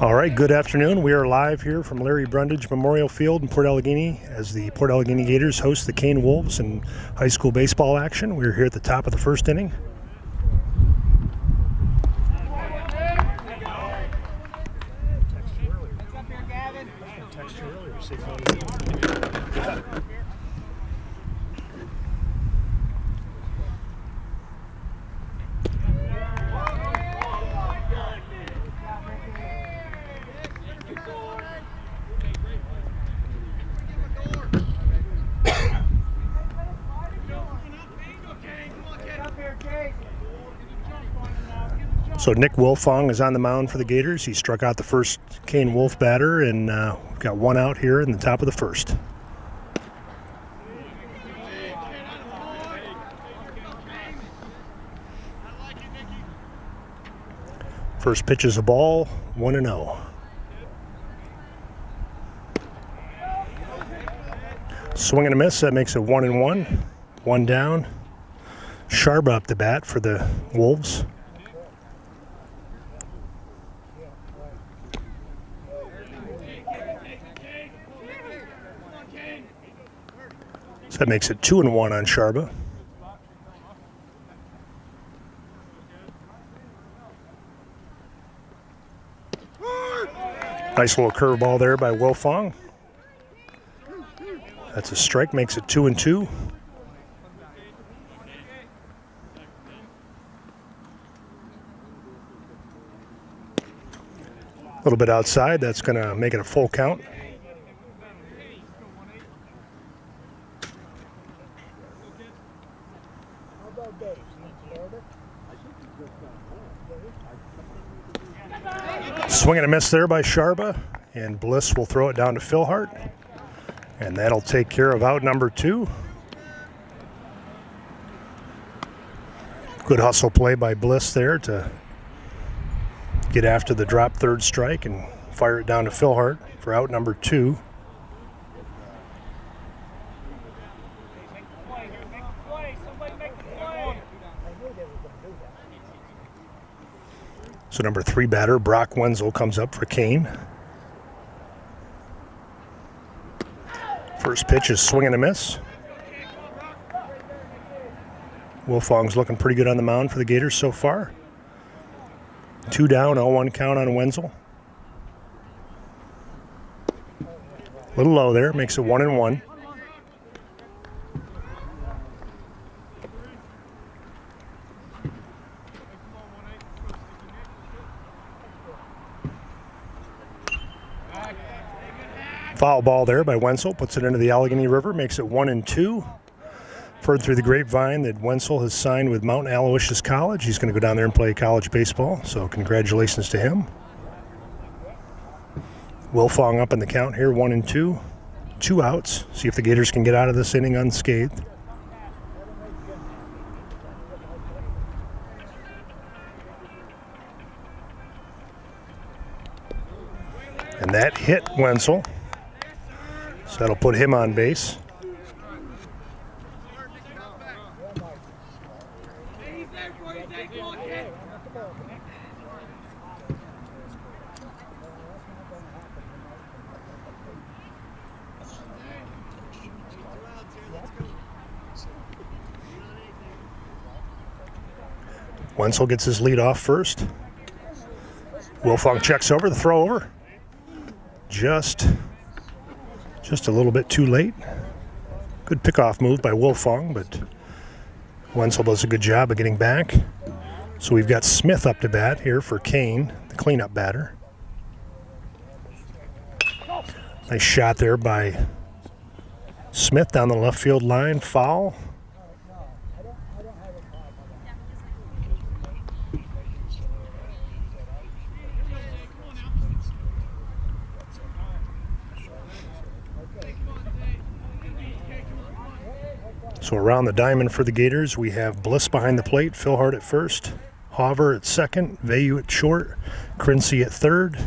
All right, good afternoon. We are live here from Larry Brundage Memorial Field in Port Allegany as the Port Allegany Gators host the Kane Wolves in high school baseball action. We're here at the top of the first inning. So Nick Wilfong is on the mound for the Gators. He struck out the first Kane Wolf batter, and we've got one out here in the top of the first. First pitch is a ball, 1-0. Swing and a miss, that makes it 1-1. One down. Sharba up the bat for the Wolves. So that makes it 2-1 on Sharba. Nice little curveball there by Wilfong. That's a strike, makes it 2-2. A little bit outside, that's going to make it a full count. Swing and a miss there by Sharba, and Bliss will throw it down to Philhart, and that'll take care of out number 2. Good hustle play by Bliss there to get after the drop third strike and fire it down to Philhart for out number 2. So number 3 batter, Brock Wenzel, comes up for Kane. First pitch is swing and a miss. Wilfong's looking pretty good on the mound for the Gators so far. 2 down, 0-1 count on Wenzel. A little low there, makes it 1-1. Foul ball there by Wenzel, puts it into the Allegany River, makes it 1-2. Heard through the grapevine that Wenzel has signed with Mount Aloysius College. He's going to go down there and play college baseball, so congratulations to him. Wilfong up in the count here, 1-2. 2 outs. See if the Gators can get out of this inning unscathed. And that hit Wenzel. So that'll put him on base. Wenzel gets his lead off first. Wilfong checks over, the throw over. Just a little bit too late. Good pickoff move by Wilfong, but Wenzel does a good job of getting back. So we've got Smith up to bat here for Kane, the cleanup batter. Nice shot there by Smith down the left field line, foul. So around the diamond for the Gators, we have Bliss behind the plate, Philhart at first, Hauver at second, Vayu at short, Crinsey at third,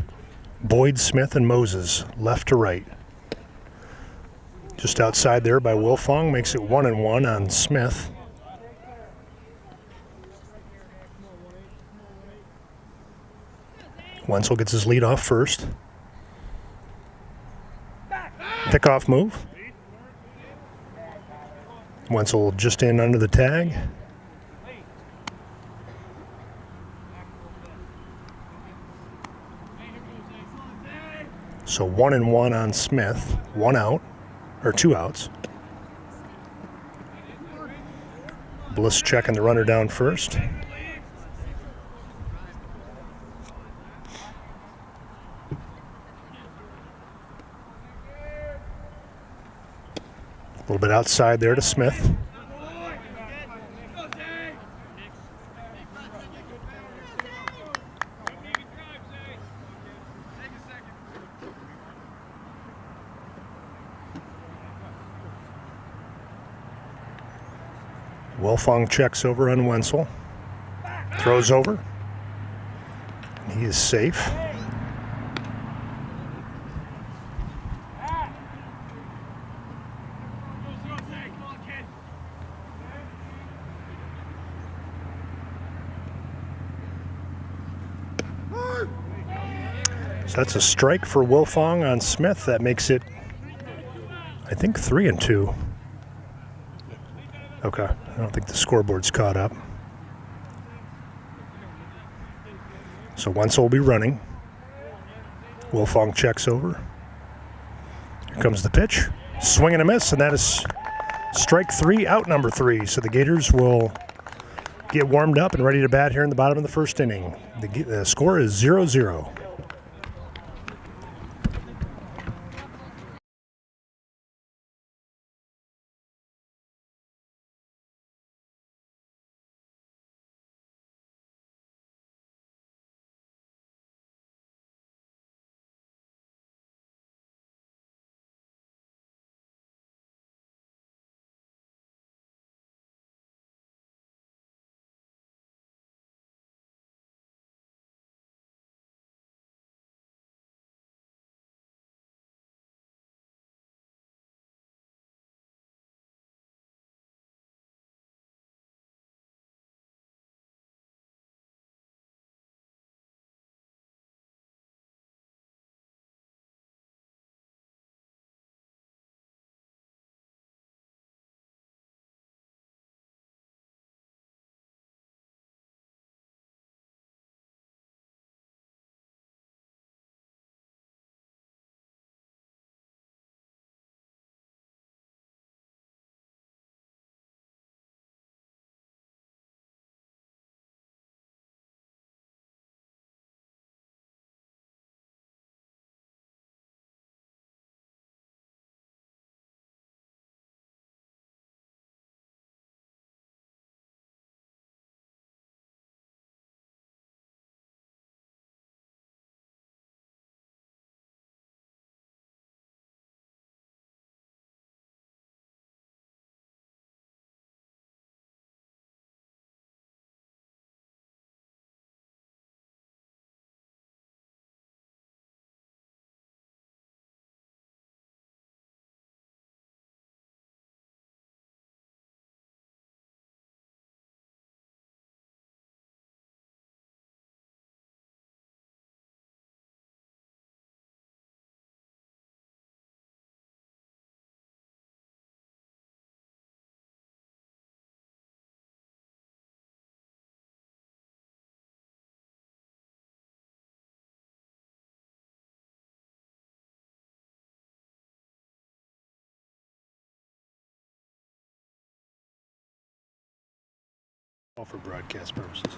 Boyd, Smith, and Moses left to right. Just outside there by Wilfong, makes it 1-1 on Smith. Wenzel gets his lead off first. Pickoff move. Wenzel just in under the tag. So 1-1 on Smith. 1 out, or 2 outs. Bliss checking the runner down first. A little bit outside there to Smith. Wilfong checks over on Wenzel. Throws over. He is safe. So that's a strike for Wilfong on Smith. That makes it, I think, 3-2. Okay, I don't think the scoreboard's caught up. So Wenzel will be running. Wilfong checks over. Here comes the pitch. Swing and a miss, and that is strike 3, out number 3. So the Gators will get warmed up and ready to bat here in the bottom of the first inning. The score is 0-0. For broadcast purposes.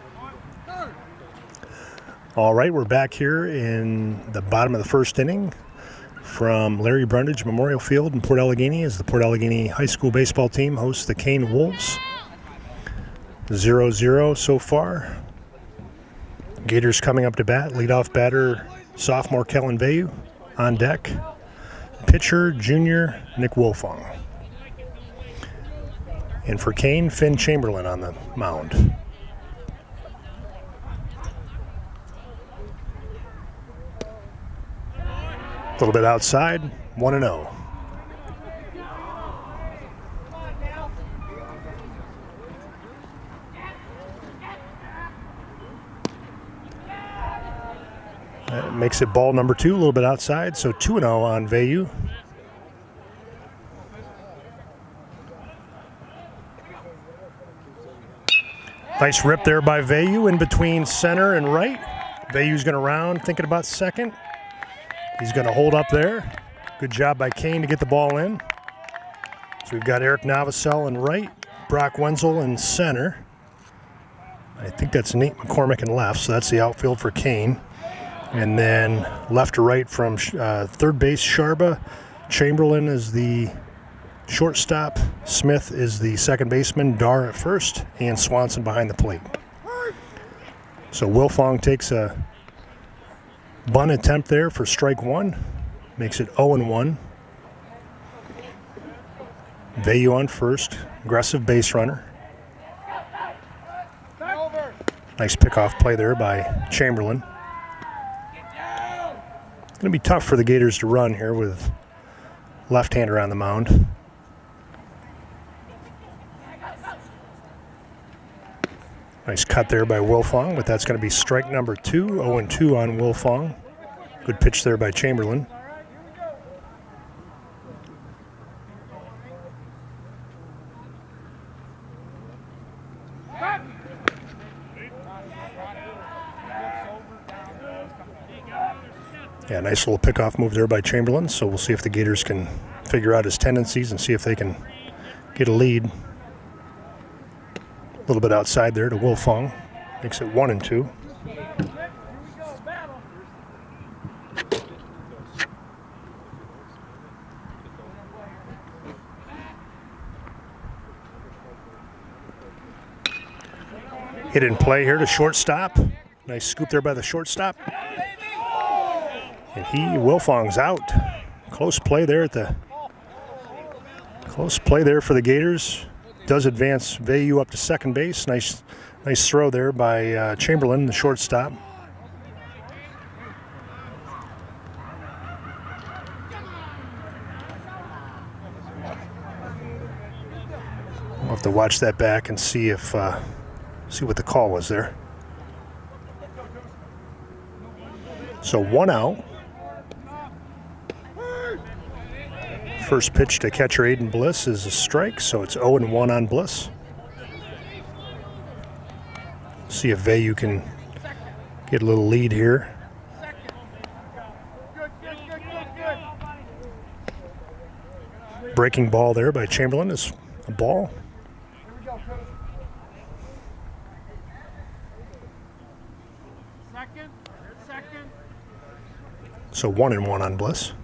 All right, we're back here in the bottom of the first inning from Larry Brundage Memorial Field in Port Allegany as the Port Allegany High School baseball team hosts the Kane Wolves. 0-0 so far. Gators coming up to bat. Leadoff batter, sophomore Kellen Vayu on deck. Pitcher, junior Nick Wilfong. And for Kane, Finn Chamberlain on the mound. A little bit outside, 1-0. That makes it ball number 2, a little bit outside, so 2-0 on Vayu. Nice rip there by Vayu in between center and right. Vayu's going to round, thinking about second. He's going to hold up there. Good job by Kane to get the ball in. So we've got Eric Novosel in right, Brock Wenzel in center. I think that's Nate McCormick in left, so that's the outfield for Kane. And then left to right from third base, Sharba. Chamberlain is the shortstop. Smith is the second baseman. Dar at first, and Swanson behind the plate. So Wilfong takes a bunt attempt there for strike 1. Makes it 0-1. Vayu on first. Aggressive base runner. Nice pickoff play there by Chamberlain. It's going to be tough for the Gators to run here with left-hander on the mound. Nice cut there by Wilfong, but that's going to be strike number 2. 0-2 on Wilfong. Good pitch there by Chamberlain. Yeah, nice little pickoff move there by Chamberlain. So we'll see if the Gators can figure out his tendencies and see if they can get a lead. A little bit outside there to Wilfong. Makes it 1-2. Hit in play here to shortstop. Nice scoop there by the shortstop. And Wilfong's out. Close play there for the Gators. Does advance Vayu up to second base. Nice throw there by Chamberlain, the shortstop. We'll have to watch that back and see what the call was there. So 1 out. First pitch to catcher Aiden Bliss is a strike, so it's 0-1 on Bliss. See if Vayu can get a little lead here. Breaking ball there by Chamberlain is a ball. So 1-1 on Bliss.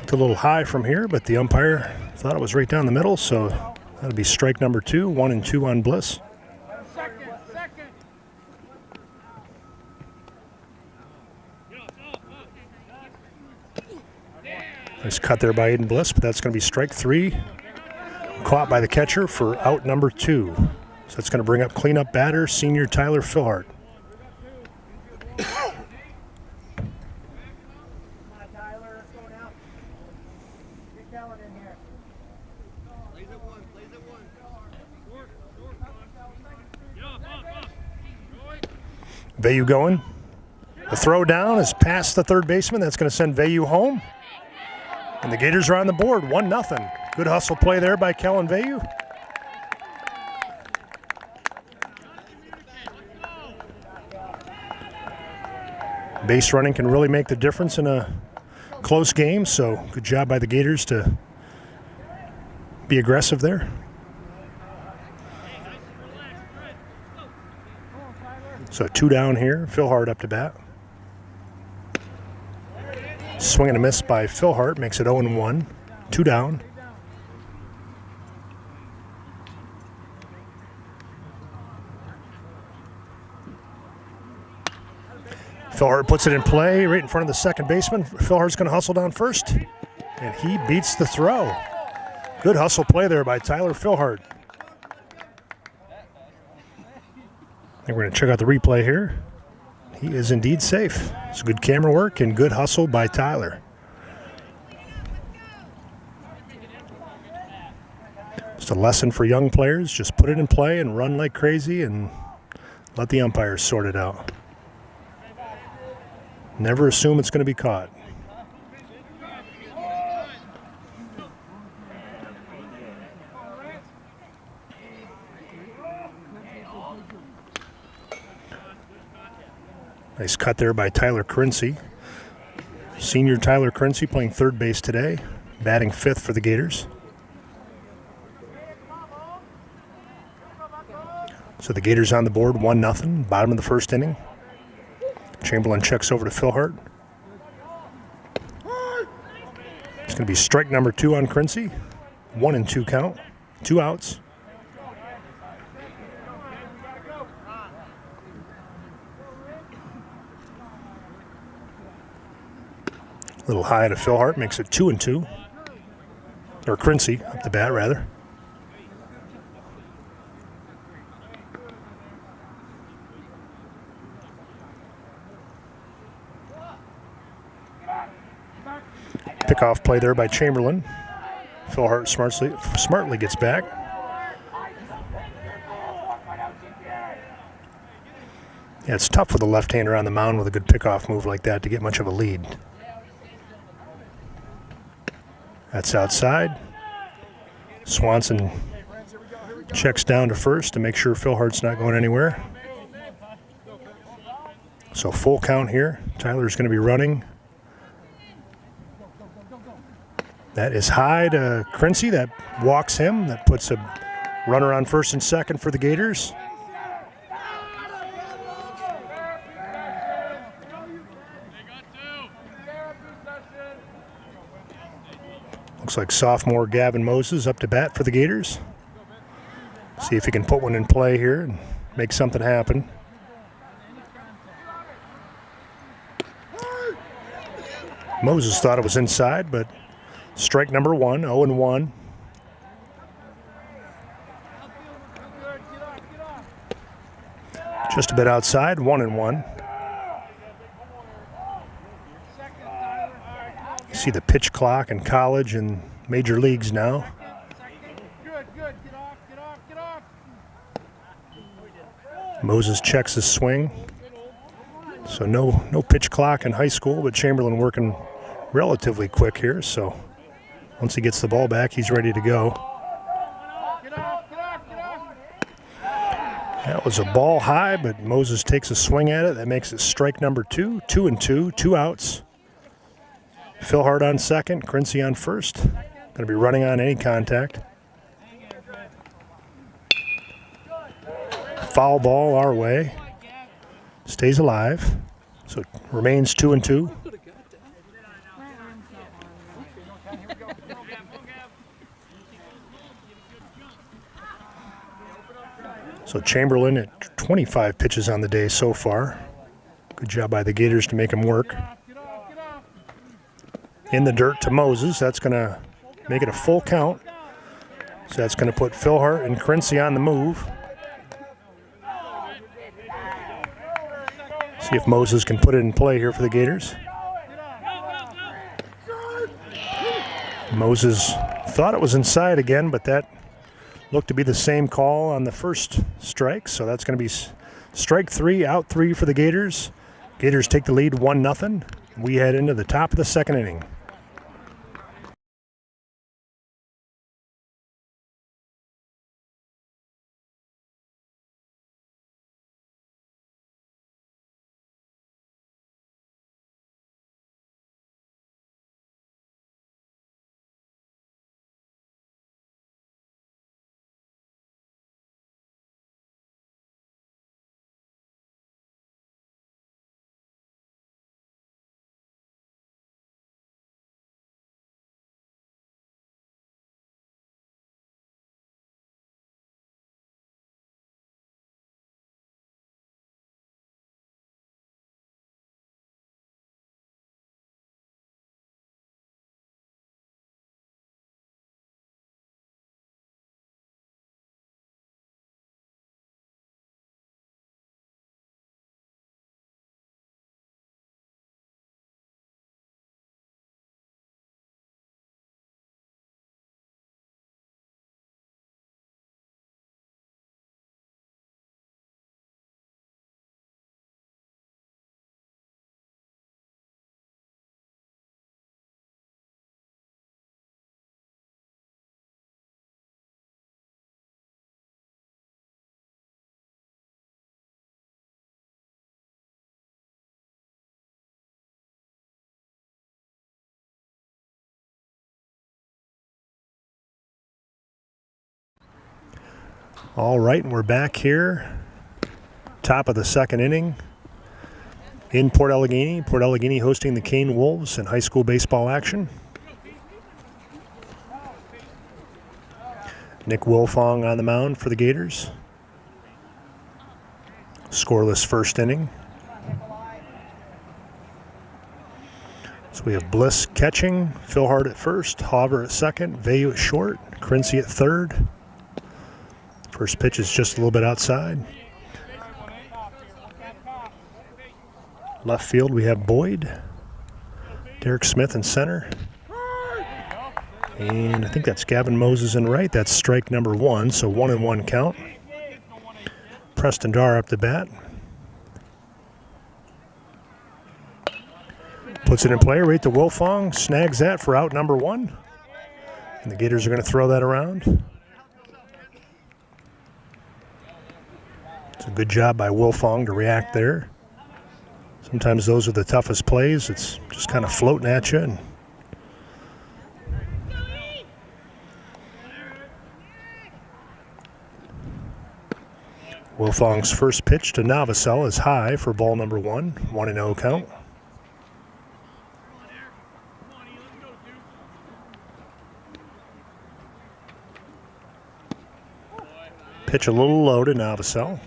It's a little high from here, but the umpire thought it was right down the middle, so that'll be strike number 2, 1-2 on Bliss. Nice cut there by Aiden Bliss, but that's going to be strike 3. Caught by the catcher for out number 2. So that's going to bring up cleanup batter, senior Tyler Philhart. Vayu going. The throw down is past the third baseman. That's going to send Vayu home. And the Gators are on the board, 1-0. Good hustle play there by Kellen Vayu. Base running can really make the difference in a close game, so good job by the Gators to be aggressive there. So 2 down here, Philhart up to bat. Swing and a miss by Philhart makes it 0-1, 2 down. Philhart puts it in play right in front of the second baseman. Philhart's going to hustle down first, and he beats the throw. Good hustle play there by Tyler Philhart. And we're going to check out the replay here. He is indeed safe. It's good camera work and good hustle by Tyler. Just a lesson for young players. Just put it in play and run like crazy and Let the umpires sort it out. Never assume it's going to be caught. Nice cut there by Tyler Crincy. Senior Tyler Crincy playing third base today, batting fifth for the Gators. So the Gators on the board, 1-0, bottom of the first inning. Chamberlain checks over to Philhart. It's going to be strike number 2 on Crincy. 1-2 count, 2 outs. A little high to Philhart, makes it 2-2. Or Crincy up the bat, rather. Pickoff play there by Chamberlain. Philhart smartly gets back. Yeah, it's tough for the left-hander on the mound with a good pickoff move like that to get much of a lead. That's outside. Swanson checks down to first to make sure Philhart's not going anywhere. So full count here. Tyler's going to be running. That is high to Crincy. That walks him. That puts a runner on first and second for the Gators. Looks like sophomore Gavin Moses up to bat for the Gators. See if he can put one in play here and make something happen. Moses thought it was inside, but strike number 1, 0-1. Just a bit outside, 1-1. See the pitch clock in college and major leagues now. Moses checks his swing. So no pitch clock in high school, but Chamberlain working relatively quick here. So once he gets the ball back, he's ready to go. That was a ball high, but Moses takes a swing at it. That makes it strike number 2, 2-2, 2 outs. Philhart on second, Crincy on first. Going to be running on any contact. Foul ball our way. Stays alive. So it remains 2-2. So Chamberlain at 25 pitches on the day so far. Good job by the Gators to make him work. In the dirt to Moses. That's going to make it a full count. So that's going to put Philhart and Crincy on the move. See if Moses can put it in play here for the Gators. Moses thought it was inside again, but that looked to be the same call on the first strike. So that's going to be strike 3, out 3 for the Gators. Gators take the lead 1-0. We head into the top of the second inning. All right, and we're back here. Top of the second inning in Port Allegany. Port Allegany hosting the Kane Wolves in high school baseball action. Nick Wilfong on the mound for the Gators. Scoreless first inning. So we have Bliss catching, Phil Hart at first, Hauver at second, Vayu at short, Crincy at third. First pitch is just a little bit outside. Left field we have Boyd, Derek Smith in center. And I think that's Gavin Moses in right. That's strike number one, so 1-1 count. Preston Dar up to bat. Puts it in play right to Wilfong, snags that for out number one. And the Gators are going to throw that around. It's a good job by Wilfong to react there. Sometimes those are the toughest plays. It's just kind of floating at you. And Wilfong's first pitch to Novosel is high for ball number one, 1-0 count. Pitch a little low to Novosel.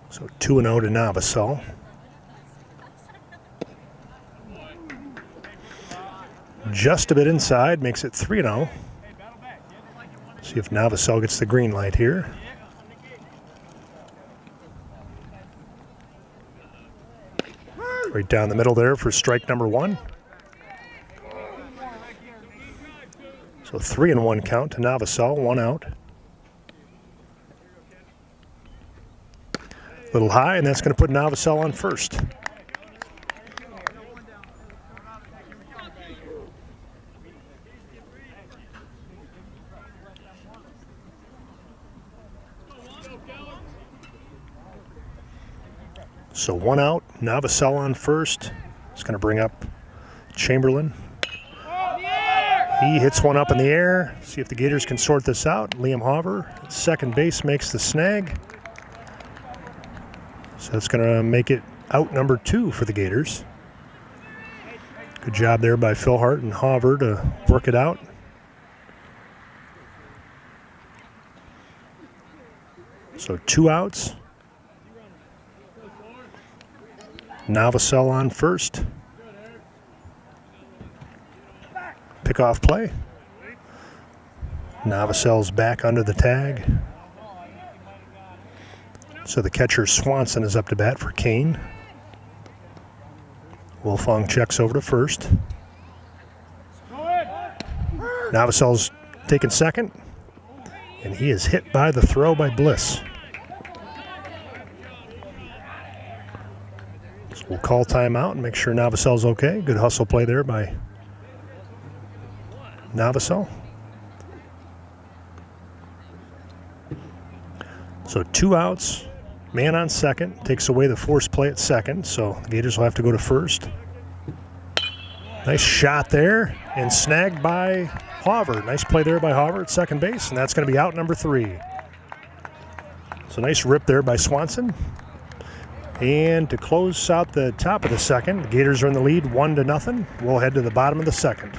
So 2-0 to Novosel. Just a bit inside, makes it 3-0. See if Novosel gets the green light here. Right down the middle there for strike number one. So 3-1 count to Novosel, 1 out. Little high, and that's going to put Novosel on first. So 1 out, Novosel on first. It's going to bring up Chamberlain. He hits one up in the air. See if the Gators can sort this out. Liam Hauver at second base makes the snag. So that's going to make it out number two for the Gators. Good job there by Phil Hart and Hauver to work it out. So 2 outs. Novosel on first. Pickoff play. Novosel's back under the tag. So the catcher Swanson is up to bat for Kane. Wilfong checks over to first. Novosel's taking second. And he is hit by the throw by Bliss. So we'll call timeout and make sure Novosel's okay. Good hustle play there by Novosel. So 2 outs. Man on second, takes away the force play at second, so the Gators will have to go to first. Nice shot there, and snagged by Hauver. Nice play there by Hauver at second base, and that's going to be out number 3. So nice rip there by Swanson. And to close out the top of the second, the Gators are in the lead 1-0. We'll head to the bottom of the second.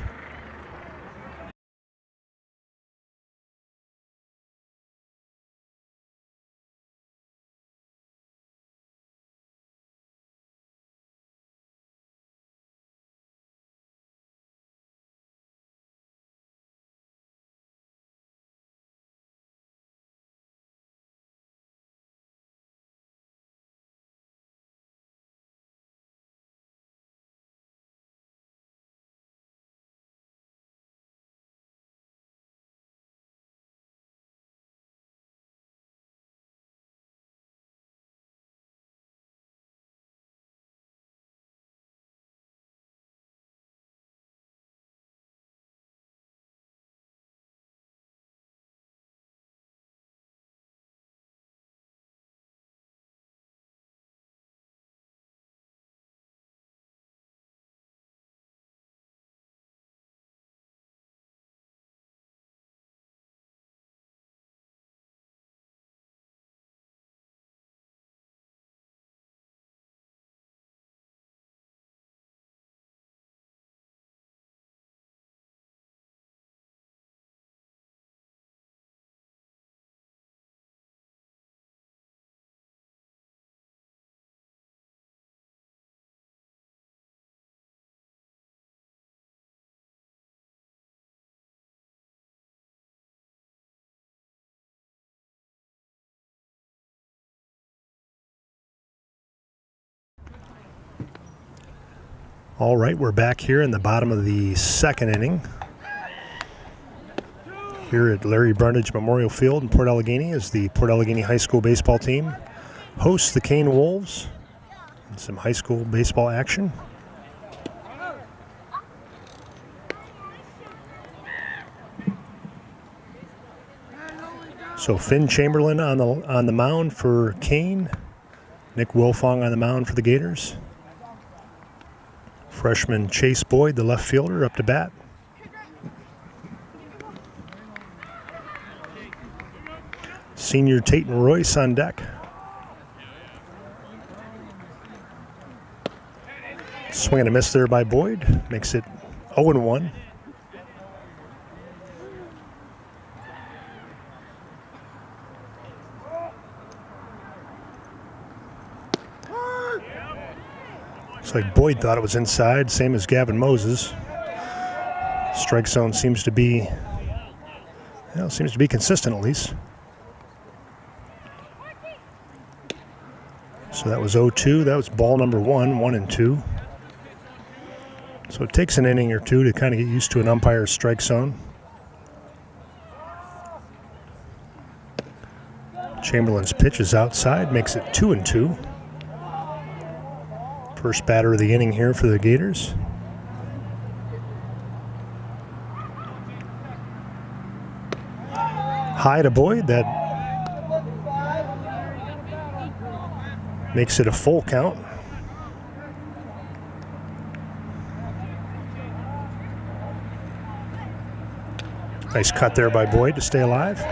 All right, we're back here in the bottom of the second inning. Here at Larry Brundage Memorial Field in Port Allegany as the Port Allegany High School baseball team hosts the Kane Wolves. And some high school baseball action. So Finn Chamberlain on the mound for Kane. Nick Wilfong on the mound for the Gators. Freshman Chase Boyd, the left fielder, up to bat. Senior Tayton Royce on deck. Swing and a miss there by Boyd. Makes it 0-1. Looks like Boyd thought it was inside, same as Gavin Moses. Strike zone seems to be consistent at least. So that was 0-2. That was ball number 1, 1-2. So it takes an inning or two to kind of get used to an umpire's strike zone. Chamberlain's pitch is outside, makes it 2-2. First batter of the inning here for the Gators. High to Boyd, that makes it a full count. Nice cut there by Boyd to stay alive.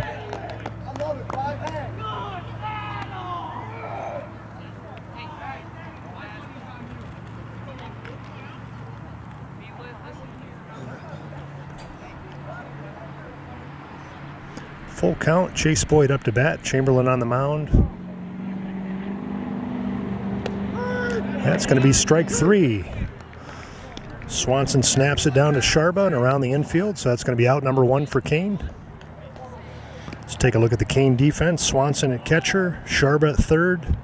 Full count, Chase Boyd up to bat, Chamberlain on the mound. That's going to be strike 3. Swanson snaps it down to Sharba and around the infield, so that's going to be out number 1 for Kane. Let's take a look at the Kane defense. Swanson at catcher, Sharba at third,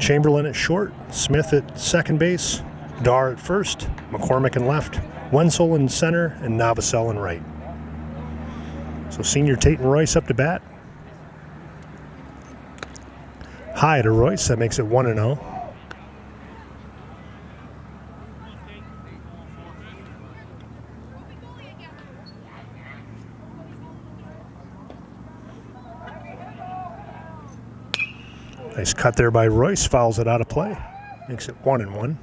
Chamberlain at short, Smith at second base, Dar at first, McCormick in left, Wenzel in center, and Novosel in right. So senior Tayton Royce up to bat. High to Royce, that makes it 1-0. Nice cut there by Royce, fouls it out of play. Makes it 1-1.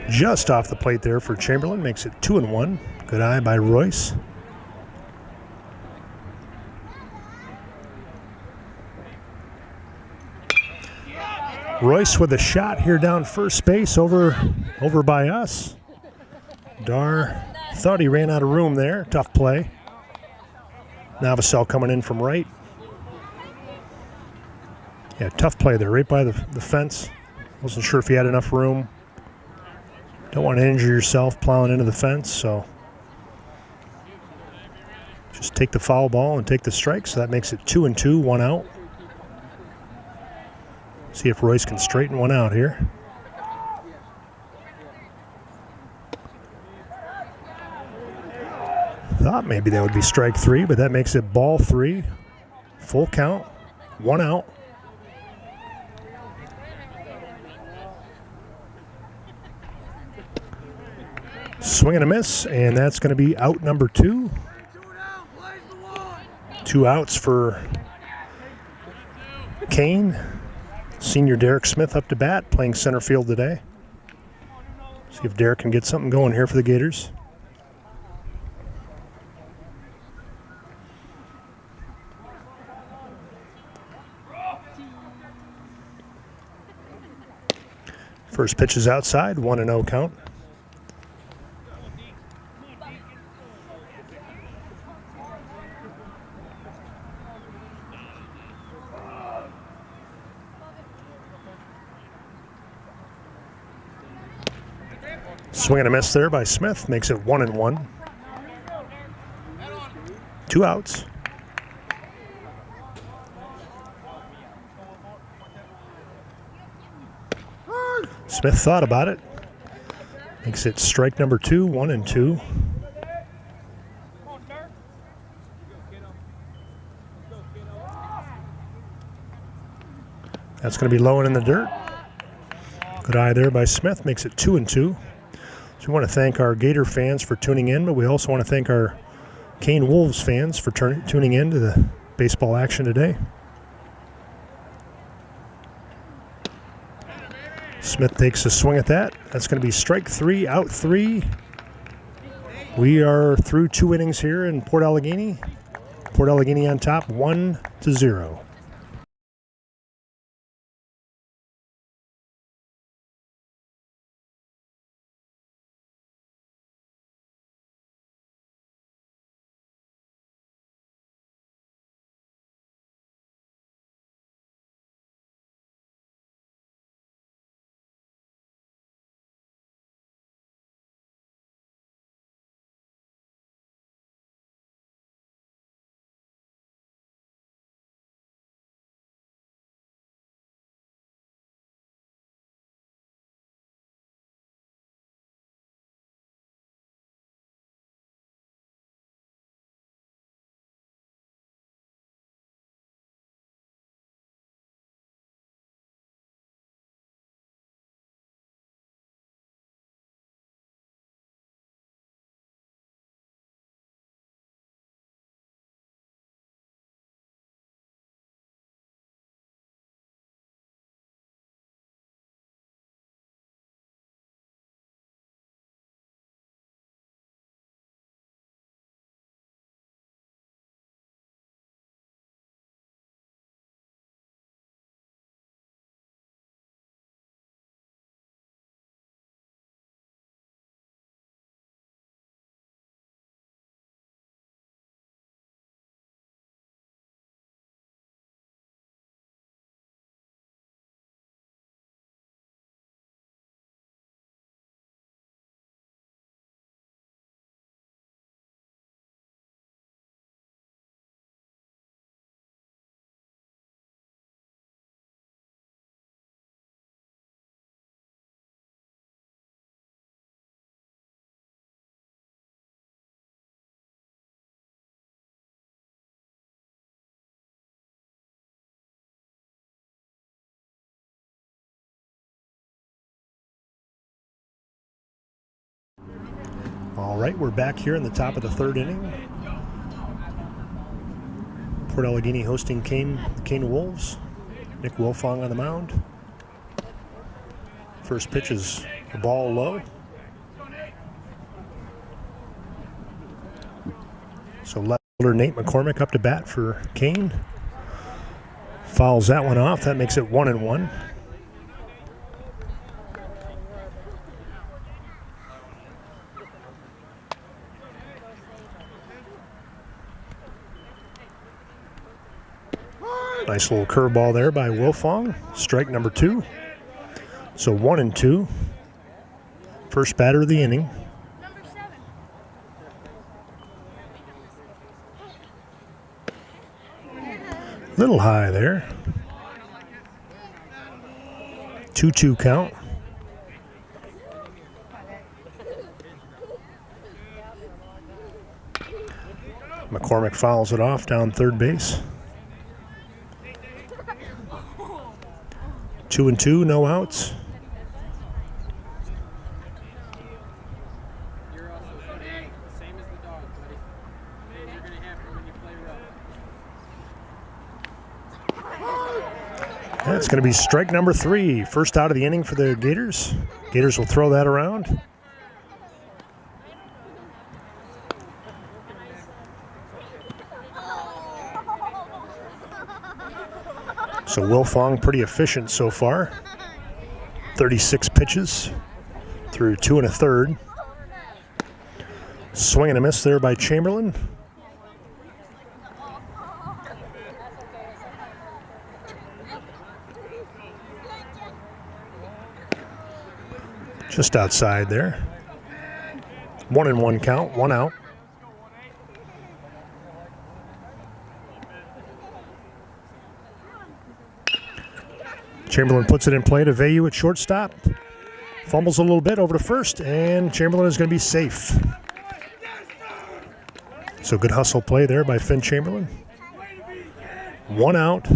Just off the plate there for Chamberlain, makes it 2-1. Good eye by Royce. Royce with a shot here down first base over by us. Dar thought he ran out of room there. Tough play. Novosel coming in from right. Yeah, tough play there, right by the fence. Wasn't sure if he had enough room. Don't want to injure yourself plowing into the fence, so just take the foul ball and take the strike. So that makes it 2-2, 1 out. See if Royce can straighten one out here. Thought maybe that would be strike 3, but that makes it ball 3. Full count, 1 out. Swing and a miss, and that's going to be out number 2. 2 outs for Kane. Senior Derek Smith up to bat, playing center field today. See if Derek can get something going here for the Gators. First pitch is outside, 1-0 count. Swing and a miss there by Smith. Makes it 1-1. 2 outs. Smith thought about it. Makes it strike number 2, 1-2. That's going to be low and in the dirt. Good eye there by Smith. Makes it 2-2. So we want to thank our Gator fans for tuning in, but we also want to thank our Kane Wolves fans for tuning in to the baseball action today. Smith takes a swing at that. That's going to be strike 3, out 3. We are through 2 innings here in Port Allegany. Port Allegany on top, 1-0. All right, we're back here in the top of the 3rd inning. Port Allegany hosting Kane Wolves. Nick Wilfong on the mound. First pitch is the ball low. So left fielder Nate McCormick up to bat for Kane. Fouls that one off. That makes it 1-1. Nice little curveball there by Wilfong. Strike number 2. So 1-2. First batter of the inning. Little high there. 2-2 count. McCormick fouls it off down third base. 2-2, no outs. That's going to be strike number 3. First out of the inning for the Gators. Gators will throw that around. So Wilfong pretty efficient so far. 36 pitches through 2 1/3. Swing and a miss there by Chamberlain. Just outside there. 1-1 count, 1 out. Chamberlain puts it in play to Vayu at shortstop. Fumbles a little bit over to first, and Chamberlain is going to be safe. So good hustle play there by Finn Chamberlain. 1 out.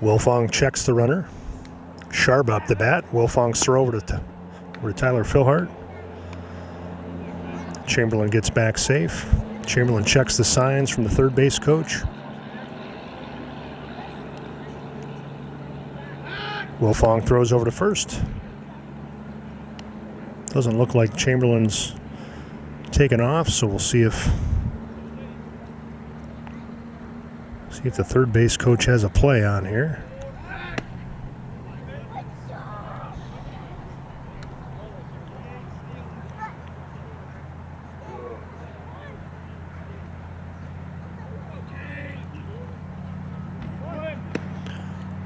Wilfong checks the runner. Sharp up the bat. Wilfong's throw over to Tyler Philhart. Chamberlain gets back safe. Chamberlain checks the signs from the third base coach. Wilfong throws over to first. Doesn't look like Chamberlain's taken off, so we'll see if the third base coach has a play on here.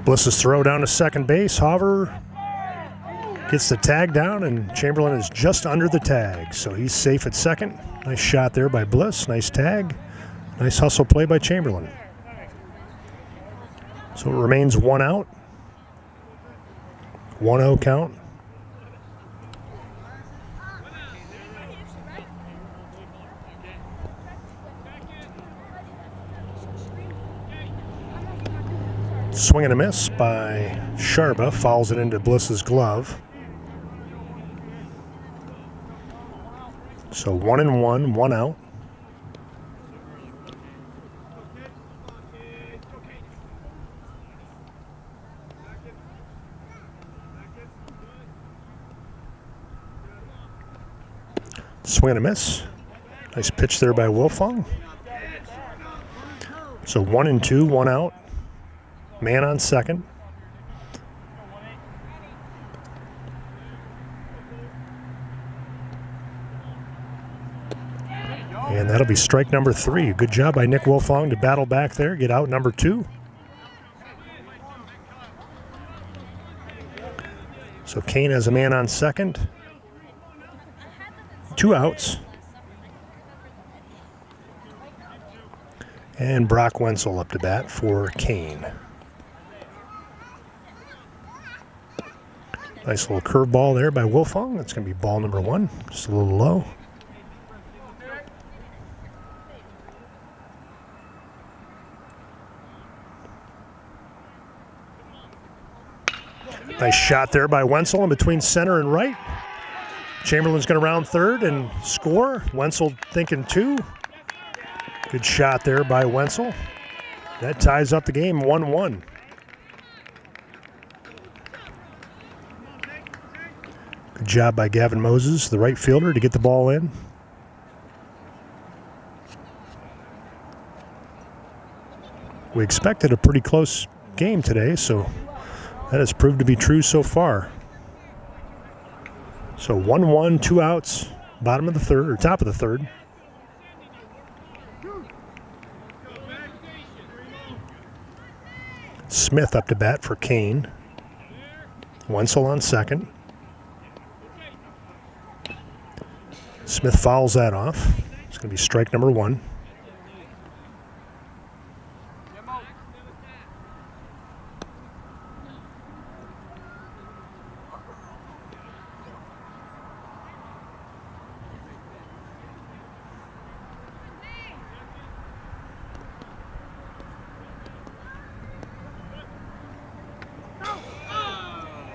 Bliss's throw down to second base. Hauver gets the tag down, and Chamberlain is just under the tag, so he's safe at second. Nice shot there by Bliss. Nice tag. Nice hustle play by Chamberlain. So it remains 1 out. 1-0 count. Swing and a miss by Sharba. Fouls it into Bliss's glove. So 1-1, 1 out. Swing and a miss. Nice pitch there by Wilfong. So 1-2, 1 out. Man on second. And that'll be strike number 3. Good job by Nick Wilfong to battle back there, get out number 2. So Kane has a man on second. 2 outs. And Brock Wenzel up to bat for Kane. Nice little curveball there by Wilfong. That's going to be ball number 1. Just a little low. Nice shot there by Wenzel in between center and right. Chamberlain's going to round third and score. Wenzel thinking 2. Good shot there by Wenzel. That ties up the game 1-1. Good job by Gavin Moses, the right fielder, to get the ball in. We expected a pretty close game today, so that has proved to be true so far. So 1-1, 2 outs, bottom of the third, or top of the third. Smith up to bat for Kane. Wenzel on second. Smith fouls that off. It's going to be strike number 1.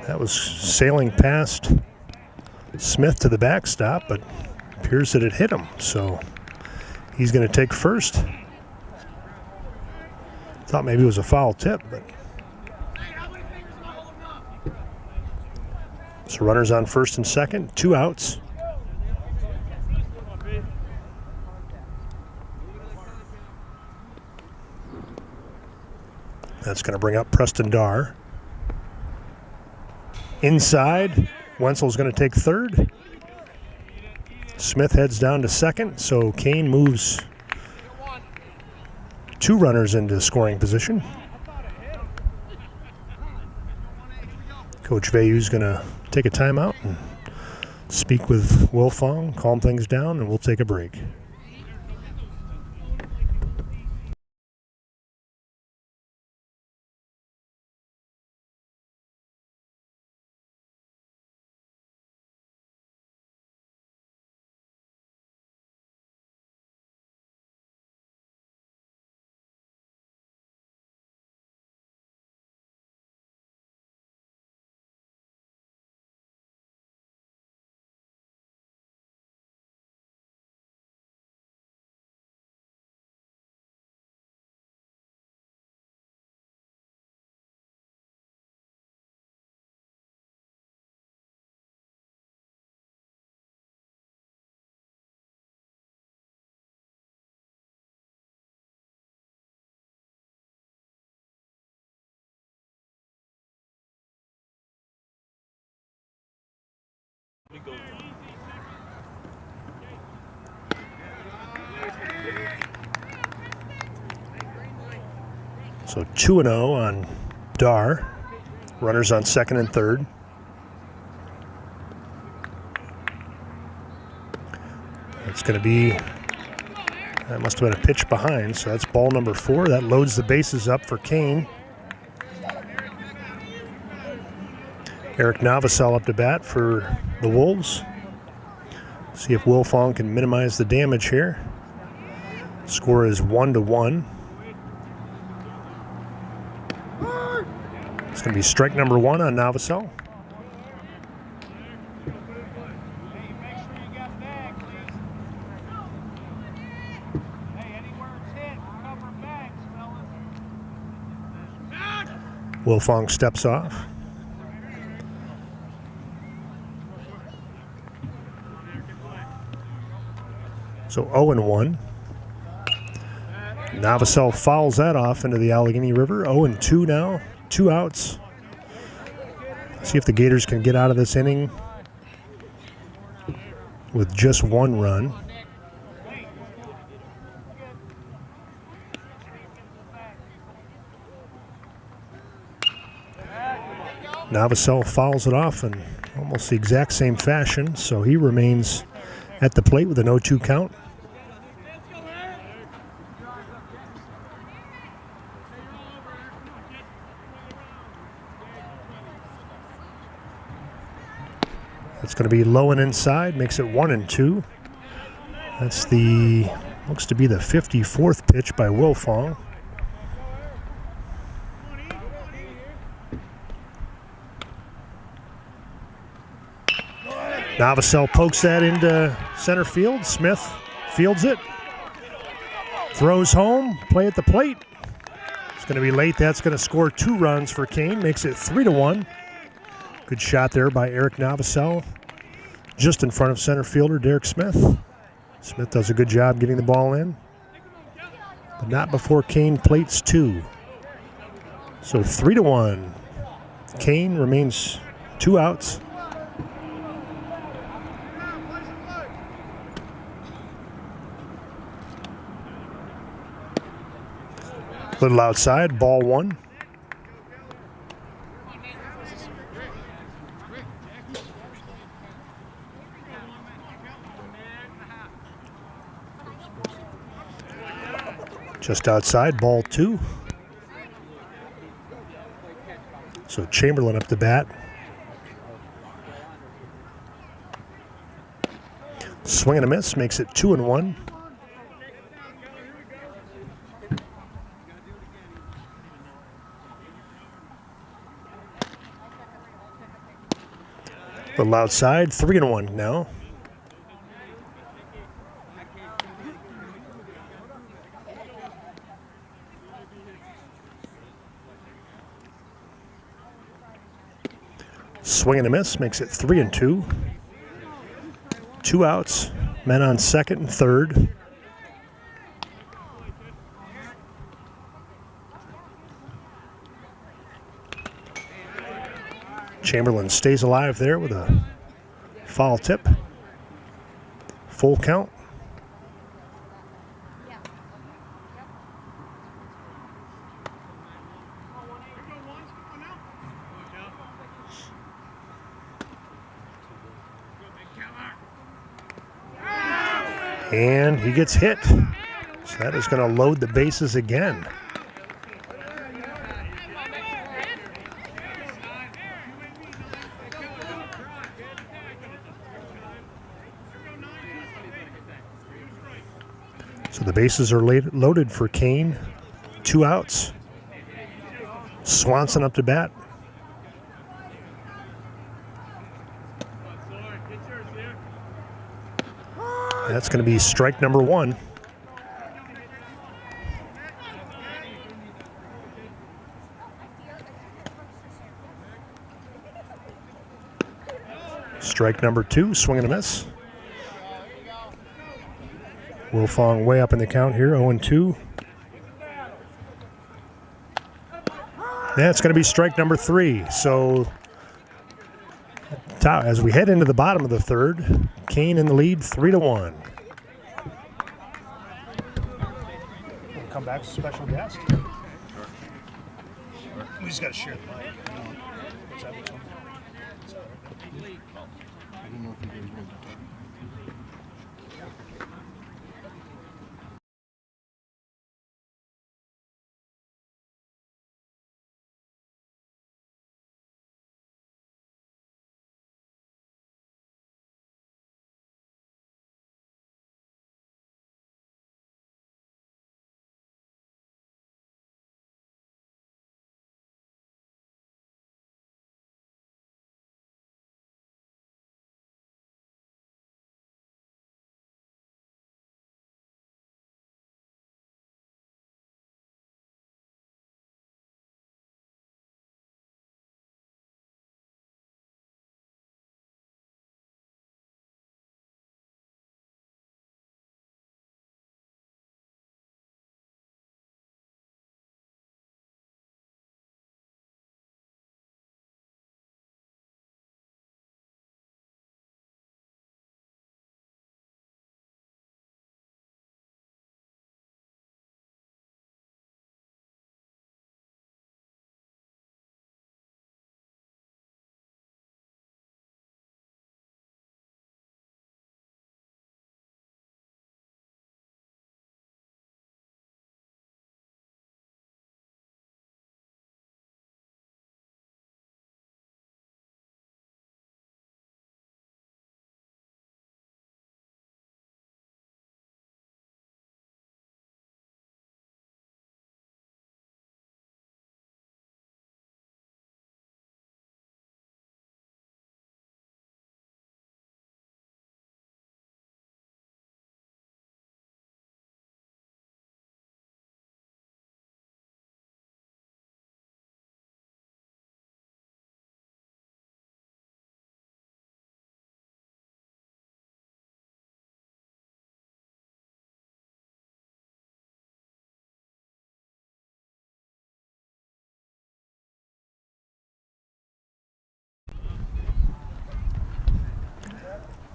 That was sailing past Smith to the backstop, but appears that it hit him. So he's going to take first. Thought maybe it was a foul tip, but. So runners on first and second, 2 outs. That's going to bring up Preston Darr. Inside, Wenzel's going to take third. Smith heads down to second, so Kane moves 2 runners into scoring position. Coach Vayu's going to take a timeout and speak with Wilfong, calm things down, and we'll take a break. So 2-0 on Dar. Runners on second and third. It's going to be, that must have been a pitch behind, so that's ball number 4. That loads the bases up for Kane. Eric Novosel up to bat for the Wolves. See if Wilfong can minimize the damage here. Score is 1-1. It's going to be strike number 1 on Novosel. Wilfong steps off. So 0-1. Novosel fouls that off into the Allegany River. 0-2 now. 2 outs. See if the Gators can get out of this inning with just 1 run. Novosel fouls it off in almost the exact same fashion, so he remains at the plate with an 0-2 count. It's going to be low and inside, makes it 1-2. That's the, looks to be the 54th pitch by Wilfong. Novosel pokes that into center field. Smith fields it. Throws home, play at the plate. It's going to be late. That's going to score 2 runs for Kane, makes it 3-1. Good shot there by Eric Novosel, just in front of center fielder Derek Smith. Smith does a good job getting the ball in, but not before Kane plates 2. So 3-1. Kane remains 2 outs. Little outside, ball 1. Just outside, ball 2. So Chamberlain up to bat. Swing and a miss, makes it 2-1. Little outside, 3-1 now. Swing and a miss, makes it 3-2. 2 outs, men on second and third. Chamberlain stays alive there with a foul tip. Full count. And he gets hit. So that is going to load the bases again. So the bases are loaded for Kane. 2 outs. Swanson up to bat. That's going to be strike number 1. Strike number 2, swing and a miss. Wilfong way up in the count here, 0-2. That's going to be strike number 3. So as we head into the bottom of the third, Kane in the lead, 3-1. We'll come back to special guest. Sure. We just got to share the mic. What's that? I don't know if you guys want to talk.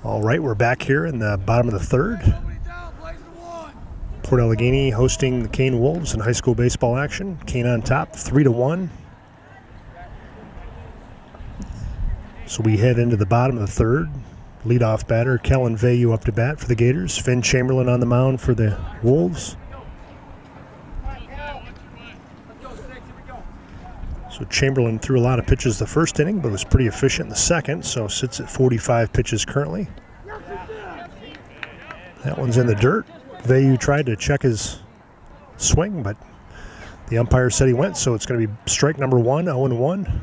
All right, we're back here in the bottom of the third. Port Allegany hosting the Kane Wolves in high school baseball action. Kane on top, 3-1. So we head into the bottom of the third. Leadoff batter, Kellen Vayu up to bat for the Gators. Finn Chamberlain on the mound for the Wolves. So Chamberlain threw a lot of pitches the first inning, but was pretty efficient in the second, so sits at 45 pitches currently. That one's in the dirt. Vayu tried to check his swing, but the umpire said he went, so it's going to be strike number 1, 0-1.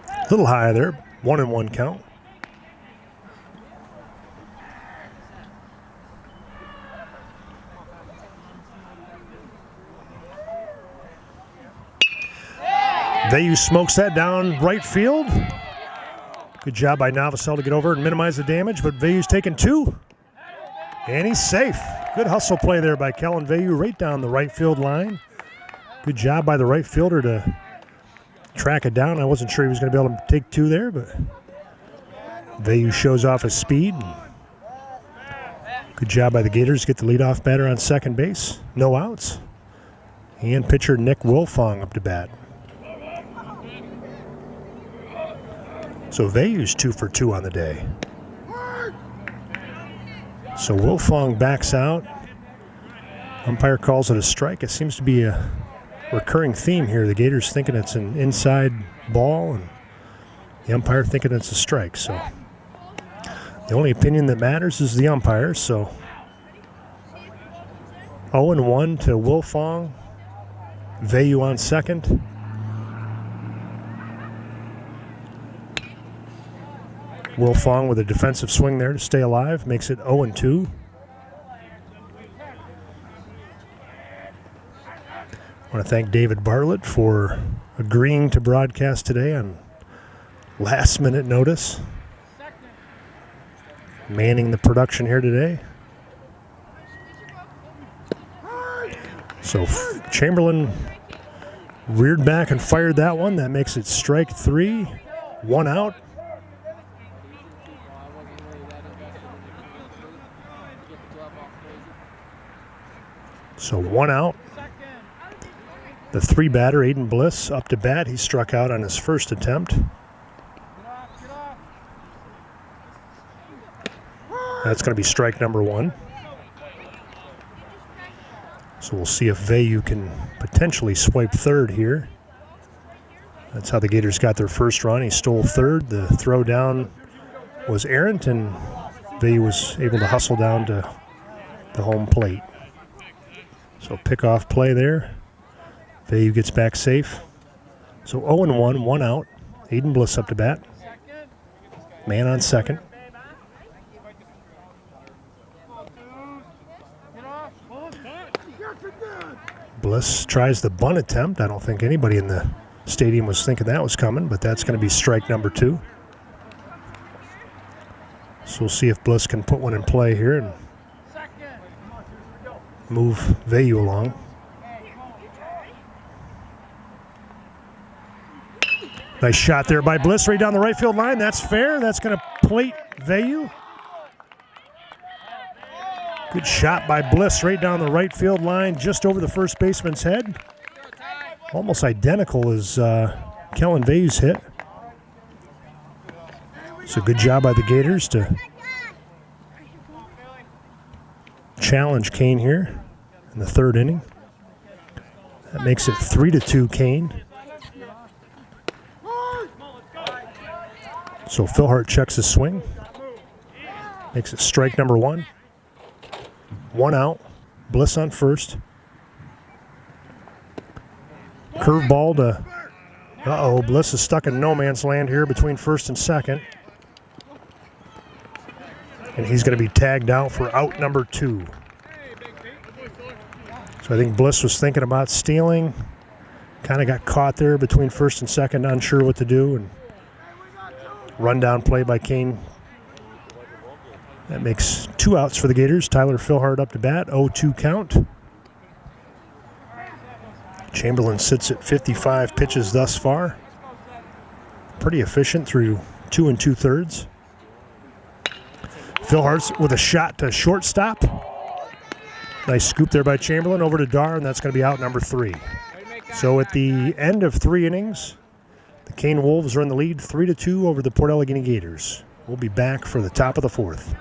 A little high there, 1-1 count. Vayu smokes that down right field. Good job by Novosel to get over and minimize the damage, but Vayu's taken 2. And he's safe. Good hustle play there by Kellen Vayu right down the right field line. Good job by the right fielder to track it down. I wasn't sure he was going to be able to take two there, but Vayu shows off his speed. Good job by the Gators to get the leadoff batter on second base. No outs. And pitcher Nick Wilfong up to bat. So Vayu's 2 for 2 on the day. So Wilfong backs out. Umpire calls it a strike. It seems to be a recurring theme here. The Gators thinking it's an inside ball, and the umpire thinking it's a strike. So the only opinion that matters is the umpire. So 0-1 to Wilfong. Vayu on second. Wilfong with a defensive swing there to stay alive, makes it 0-2. I want to thank David Bartlett for agreeing to broadcast today on last minute notice. Manning the production here today. So Chamberlain reared back and fired that one. That makes it strike 3, 1 out. So 1 out. The 3 batter, Aiden Bliss, up to bat. He struck out on his first attempt. That's going to be strike number 1. So we'll see if Vayu can potentially swipe third here. That's how the Gators got their first run. He stole third. The throw down was errant, and Vayu was able to hustle down to the home plate. So pickoff play there. Vayu gets back safe. So 0-1, 1 out. Aiden Bliss up to bat. Man on second. Bliss tries the bunt attempt. I don't think anybody in the stadium was thinking that was coming, but that's going to be strike number 2. So we'll see if Bliss can put one in play here and move Vayu along. Nice shot there by Bliss right down the right field line. That's fair. That's going to plate Vayu. Good shot by Bliss right down the right field line, just over the first baseman's head. Almost identical as Kellen Vayu's hit. So good job by the Gators to challenge Kane here in the 3rd inning. That makes it 3-2 Kane. So Phil Hart checks his swing. Makes it strike number 1. 1 out. Bliss on first. Curveball to... Uh-oh, Bliss is stuck in no man's land here between first and second. And he's going to be tagged out for out number 2. So I think Bliss was thinking about stealing. Kind of got caught there between first and second, unsure what to do. And rundown play by Kane. That makes 2 outs for the Gators. Tyler Philhart up to bat, 0-2 count. Chamberlain sits at 55 pitches thus far. Pretty efficient through 2 2/3. Philhart's with a shot to shortstop. Nice scoop there by Chamberlain over to Dar, and that's going to be out number 3. So at the end of 3 innings, the Kane Wolves are in the lead 3-2 over the Port Allegany Gators. We'll be back for the top of the 4th.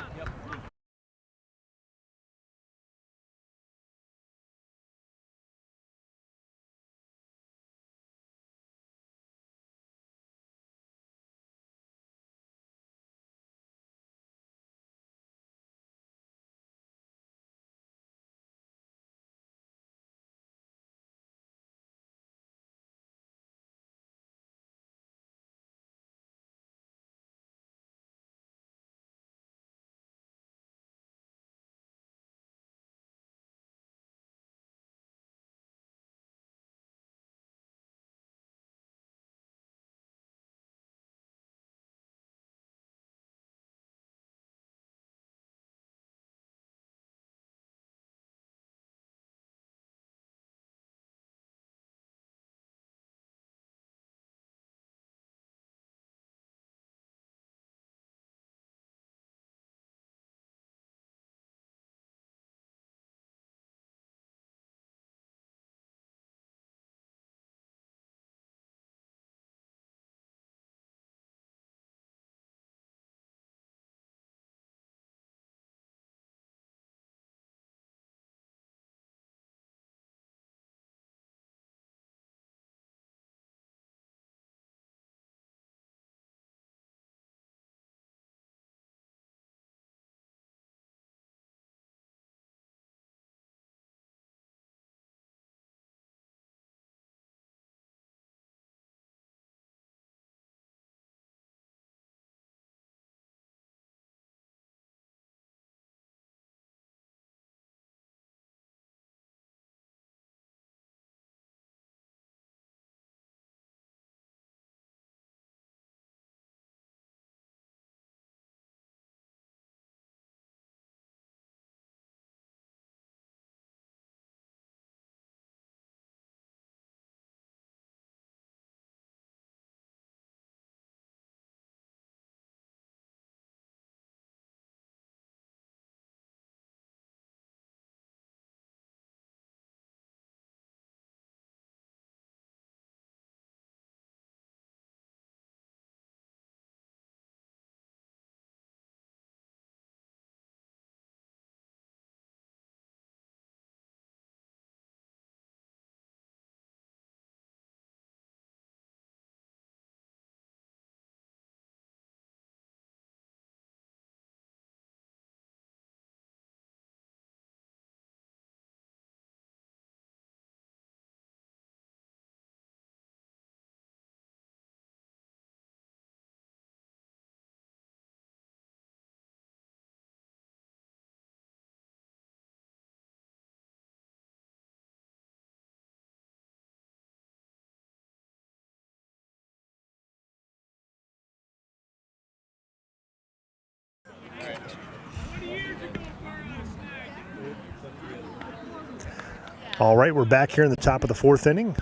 All right, we're back here in the top of the fourth inning.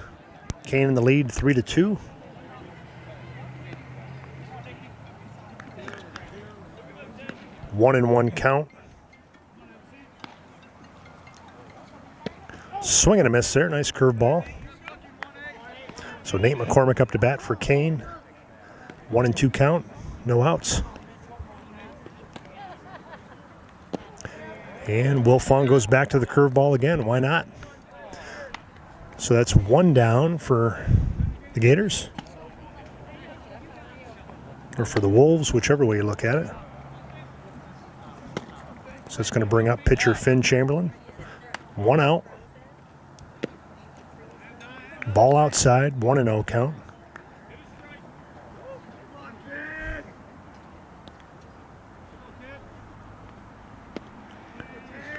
Kane in the lead, 3-2. One and one count. Swing and a miss there. Nice curveball. So Nate McCormick up to bat for Kane. 1-2 count. No outs. And Wilfong goes back to the curveball again. Why not? So that's one down for the Gators. Or for the Wolves, whichever way you look at it. So it's going to bring up pitcher Finn Chamberlain. One out. Ball outside, 1-0 count.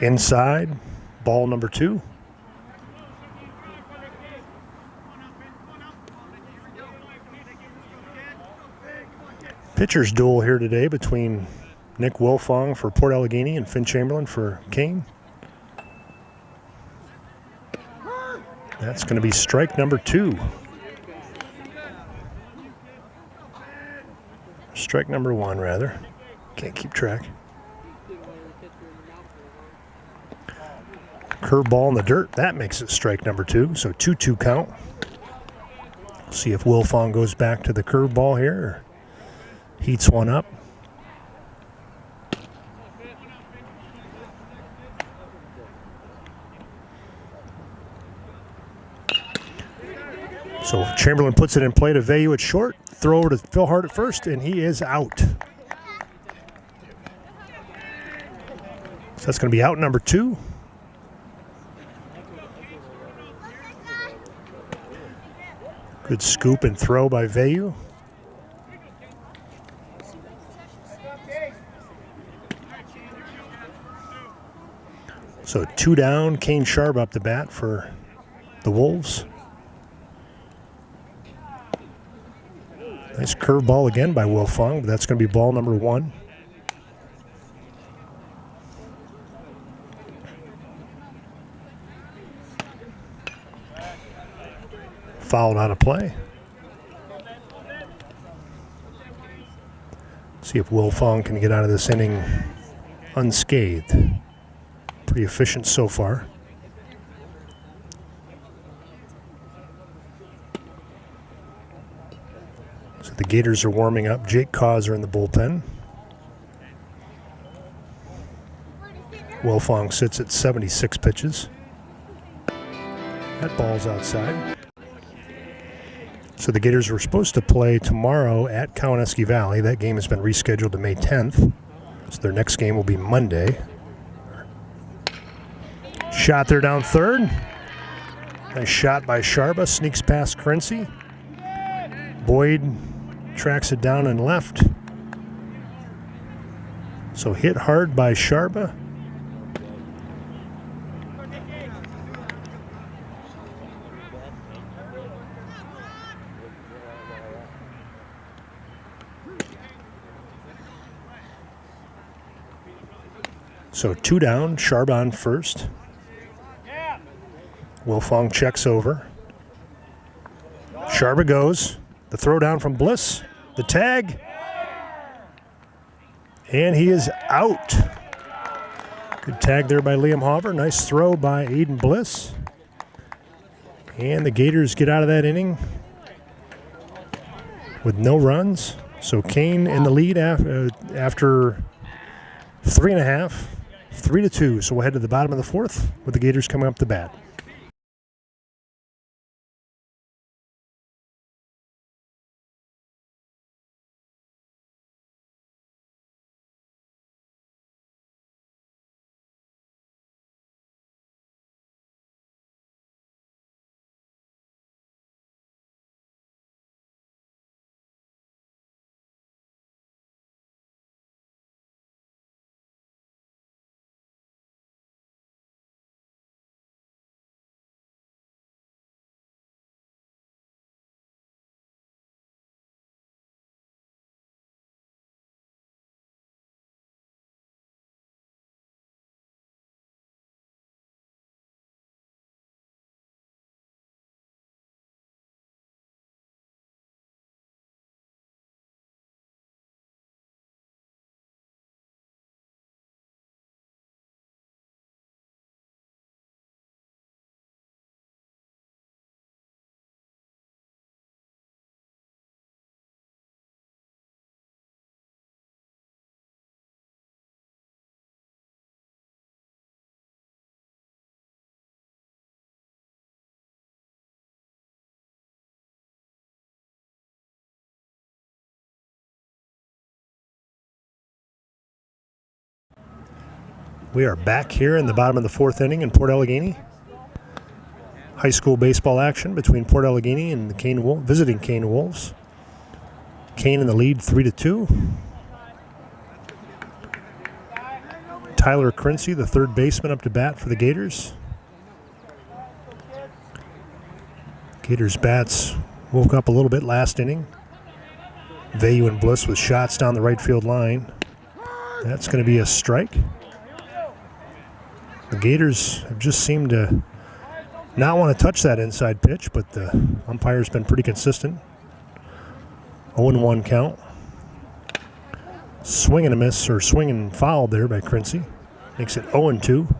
Inside, ball number 2. Pitcher's duel here today between Nick Wilfong for Port Allegany and Finn Chamberlain for Kane. That's going to be strike number 2. Strike number 1, rather. Can't keep track. Curveball in the dirt. That makes it strike number 2. So 2-2 count. See if Wilfong goes back to the curveball here or heats one up. So Chamberlain puts it in play to Vayu at short. Throw over to Phil Hart at first, and he is out. So that's going to be out number 2. Good scoop and throw by Vayu. So 2 down, Kane Sharp up the bat for the Wolves. Nice curveball again by Wilfong, but that's going to be ball number 1. Fouled out of play. See if Wilfong can get out of this inning unscathed. Pretty efficient so far. So the Gators are warming up. Jake Causer in the bullpen. Wilfong sits at 76 pitches. That ball's outside. So the Gators were supposed to play tomorrow at Cowanesque Valley. That game has been rescheduled to May 10th. So their next game will be Monday. Shot there down third. Nice shot by Sharba. Sneaks past Crency. Boyd tracks it down and left. So hit hard by Sharba. So 2 down, Sharba on first. Wilfong checks over. Sharba goes. The throw down from Bliss. The tag. And he is out. Good tag there by Liam Hauber. Nice throw by Aiden Bliss. And the Gators get out of that inning with no runs. So Kane in the lead after 3.5. 3-2. So we'll head to the bottom of the 4th with the Gators coming up to bat. We are back here in the bottom of the fourth inning in Port Allegany. High school baseball action between Port Allegany and the visiting Kane Wolves. Kane in the lead 3-2. Tyler Crincey, the third baseman, up to bat for the Gators. Gators bats woke up a little bit last inning. Vayu and Bliss with shots down the right field line. That's going to be a strike. The Gators have just seemed to not want to touch that inside pitch, but the umpire's been pretty consistent. 0-1 count. Swing and a miss, or swing and foul there by Crincey. Makes it 0-2.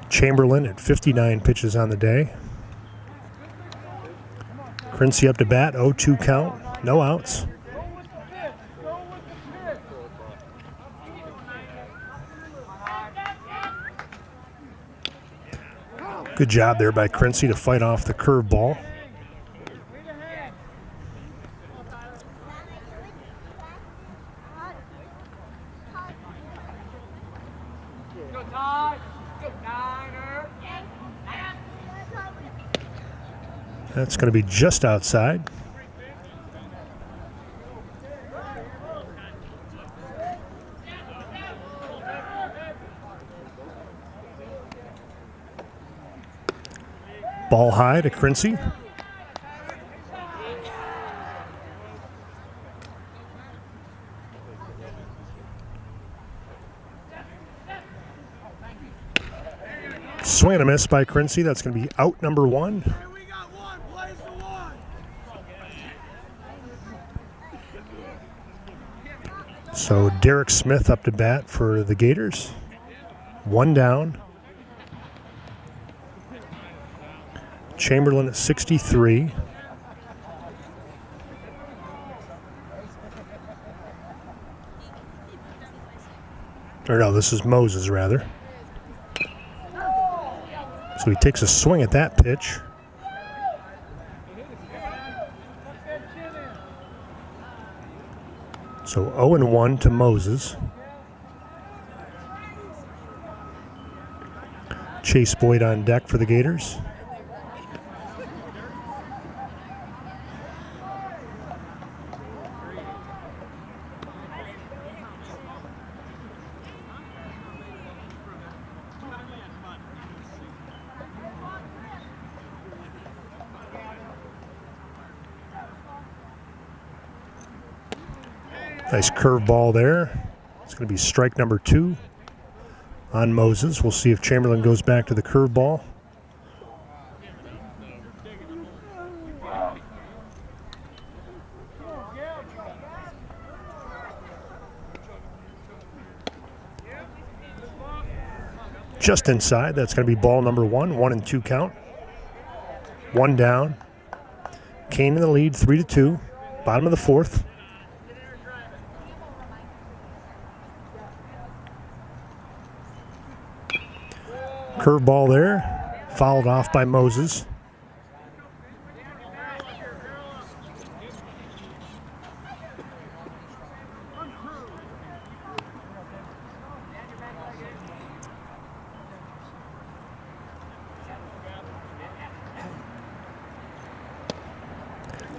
Chamberlain at 59 pitches on the day. Crincey up to bat, 0-2 count, no outs. Good job there by Crincey to fight off the curveball. That's going to be just outside. Ball high to Crincey. Swing and a miss by Crincey. That's going to be out number one. So Derek Smith up to bat for the Gators. One down. Chamberlain at 63. Or no, this is Moses rather. So he takes a swing at that pitch. So 0-1 to Moses. Chase Boyd on deck for the Gators. Nice curveball there. It's going to be strike number 2 on Moses. We'll see if Chamberlain goes back to the curveball. Just inside. That's going to be ball number 1. 1-2 count. One down. Kane in the lead, 3-2. Bottom of the fourth. Curveball there, fouled off by Moses.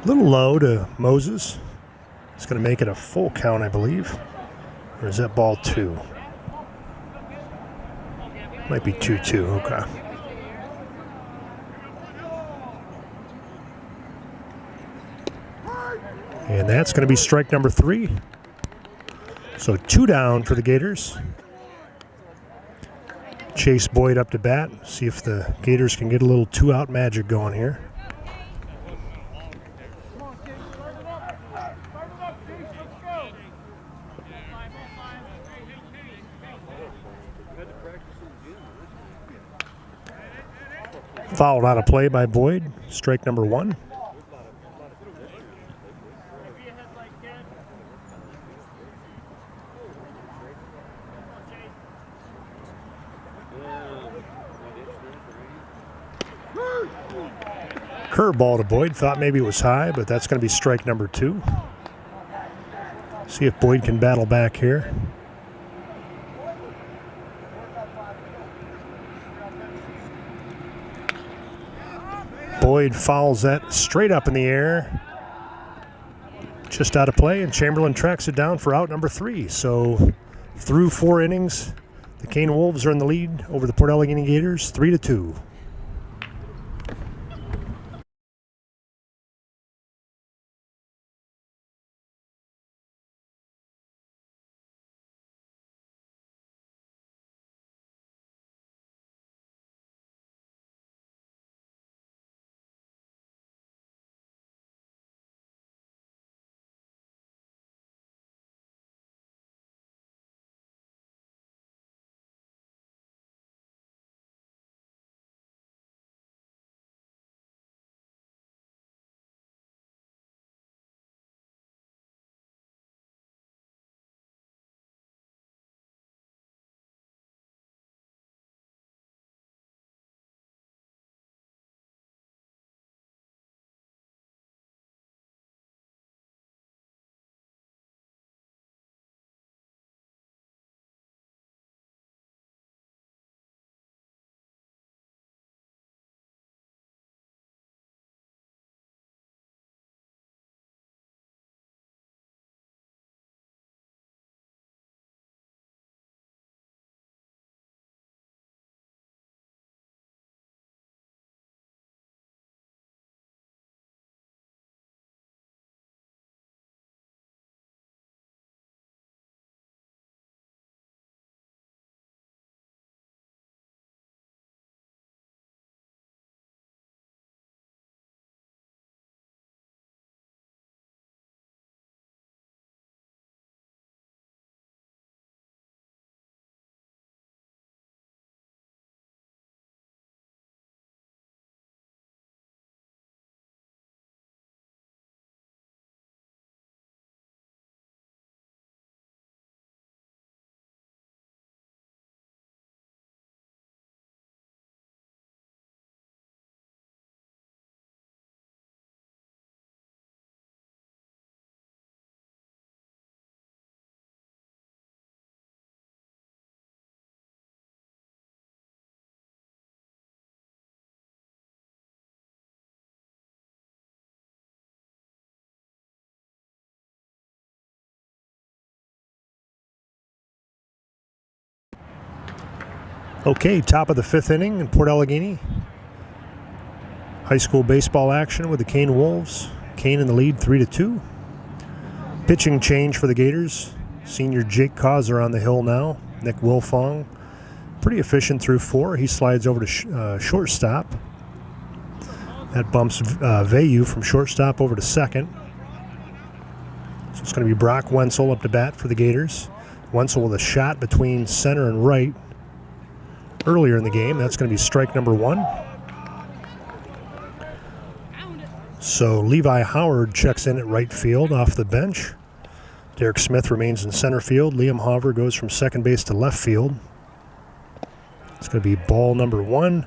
A little low to Moses. It's going to make it a full count, I believe. Or is that ball 2? Might be 2-2, okay. And that's going to be strike number 3. So 2 down for the Gators. Chase Boyd up to bat. See if the Gators can get a little 2-out magic going here. Fouled out of play by Boyd. Strike number 1. Curveball to Boyd. Thought maybe it was high, but that's going to be strike number 2. See if Boyd can battle back here. Boyd fouls that straight up in the air. Just out of play, and Chamberlain tracks it down for out number 3. So through 4 innings, the Kane Wolves are in the lead over the Port Allegany Gators, 3-2. Okay, top of the 5th inning in Port Allegany. High school baseball action with the Kane Wolves. Kane in the lead, 3-2. Pitching change for the Gators. Senior Jake Causer on the hill now. Nick Wilfong, pretty efficient through 4. He slides over to shortstop. That bumps Vayu from shortstop over to second. So it's going to be Brock Wenzel up to bat for the Gators. Wenzel with a shot between center and right earlier in the game. That's going to be strike number 1. So Levi Howard checks in at right field off the bench. Derek Smith remains in center field. Liam Hoover goes from second base to left field. It's going to be ball number 1.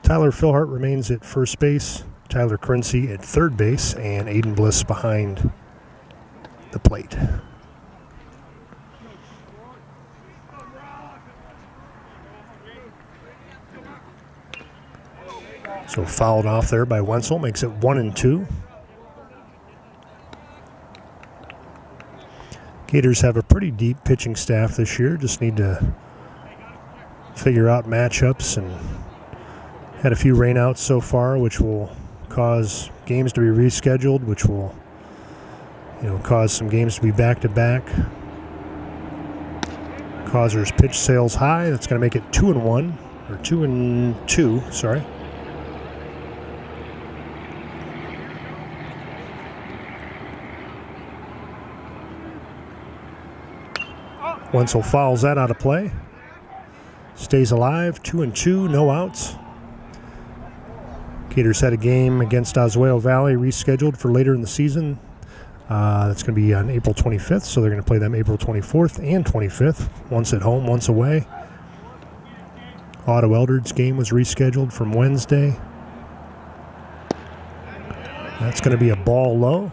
Tyler Philhart remains at first base. Tyler Crincy at third base. And Aiden Bliss behind the plate. So fouled off there by Wenzel, makes it 1-2. Gators have a pretty deep pitching staff this year. Just need to figure out matchups, and had a few rainouts so far, which will cause games to be rescheduled, which will, cause some games to be back-to-back. Causer's pitch sales high. That's going to make it 2-1, or 2-2, sorry. Wenzel fouls that out of play. Stays alive, 2-2, no outs. Gators had a game against Oswego Valley rescheduled for later in the season. That's going to be on April 25th, so they're going to play them April 24th and 25th, once at home, once away. Otto Eldred's game was rescheduled from Wednesday. That's going to be a ball low.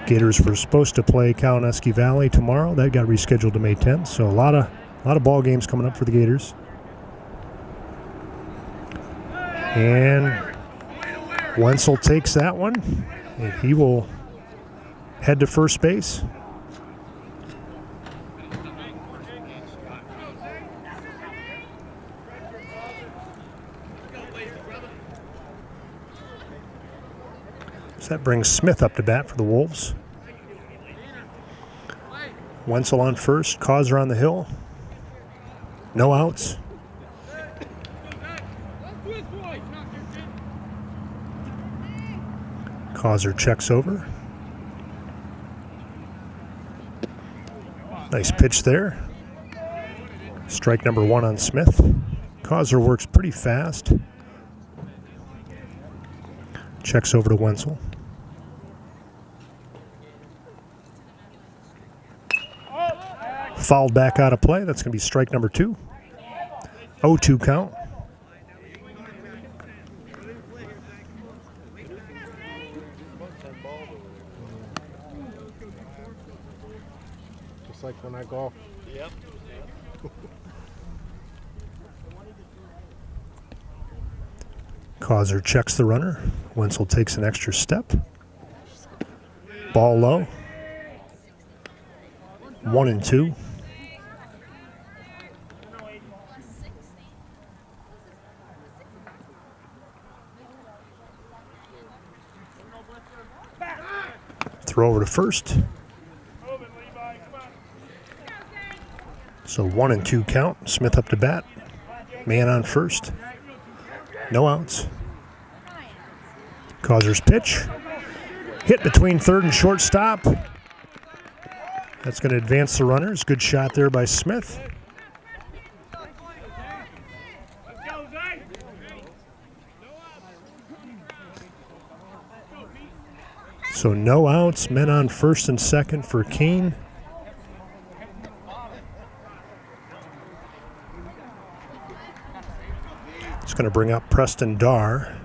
Gators were supposed to play Kawaneski Valley tomorrow. That got rescheduled to May 10th. So a lot of ball games coming up for the Gators. And Wenzel takes that one, and he will head to first base. So that brings Smith up to bat for the Wolves. Wenzel on first, Causer on the hill. No outs. Causer checks over. Nice pitch there. Strike number 1 on Smith. Causer works pretty fast. Checks over to Wenzel. Fouled back out of play. That's going to be strike number 2. 0-2 count. Just like when I golf. Yep. Causer checks the runner. Wenzel takes an extra step. Ball low. 1-2. Throw over to first. So 1-2 count. Smith up to bat. Man on first. No outs. Causer's pitch. Hit between third and shortstop. That's going to advance the runners. Good shot there by Smith. So no outs, men on first and second for Kane. It's going to bring up Preston Darr.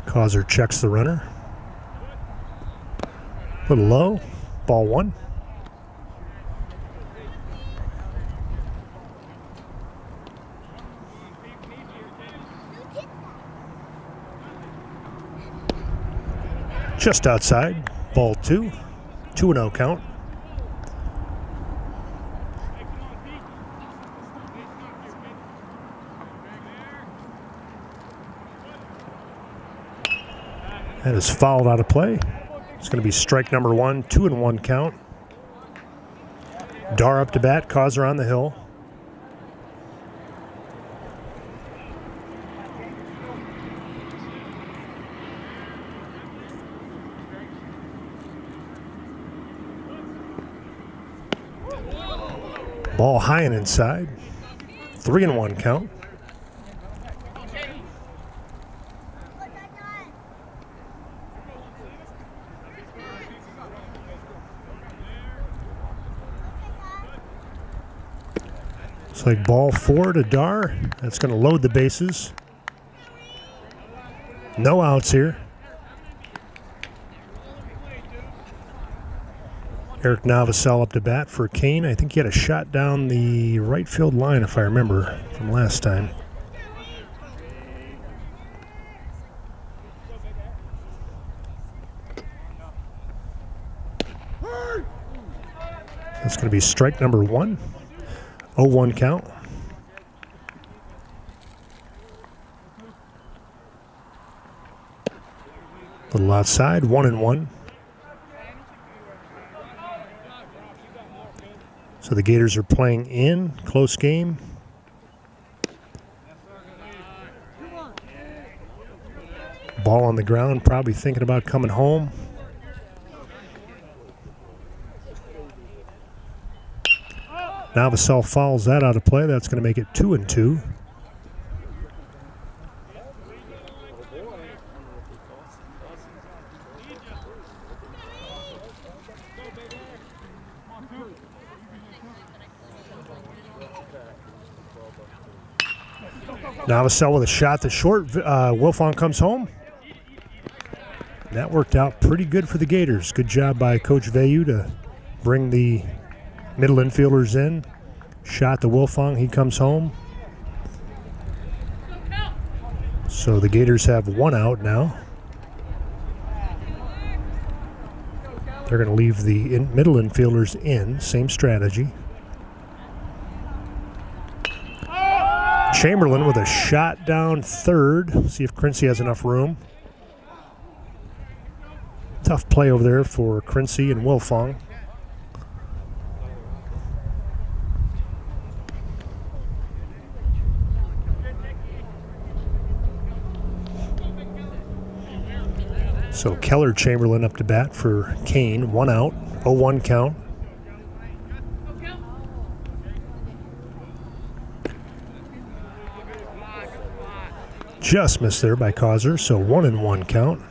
Causer checks the runner. A little low. Ball 1. Just outside. Ball 2. 2-0 count. That is fouled out of play. It's going to be strike number 1, 2-1 count. Darr up to bat, Causer on the hill. Ball high and inside. 3-1 count. It's like ball 4 to Darr. That's going to load the bases. No outs here. Eric Novosel up to bat for Kane. I think he had a shot down the right field line, if I remember, from last time. That's going to be strike number 1. 0-1 count. A little outside, 1-1. So the Gators are playing in, close game. Ball on the ground, probably thinking about coming home. Novosel fouls that out of play. That's going to make it 2-2. Novosel with a shot to short. Wilfong comes home. That worked out pretty good for the Gators. Good job by Coach Vayu to bring the middle infielders in. Shot to Wilfong. He comes home. So the Gators have one out now. They're going to leave the middle infielders in. Same strategy. Chamberlain with a shot down third. See if Quincy has enough room. Tough play over there for Quincy and Wilfong. So Keller Chamberlain up to bat for Kane. One out, 0-1 count. Just missed there by Causer, so 1-1 count.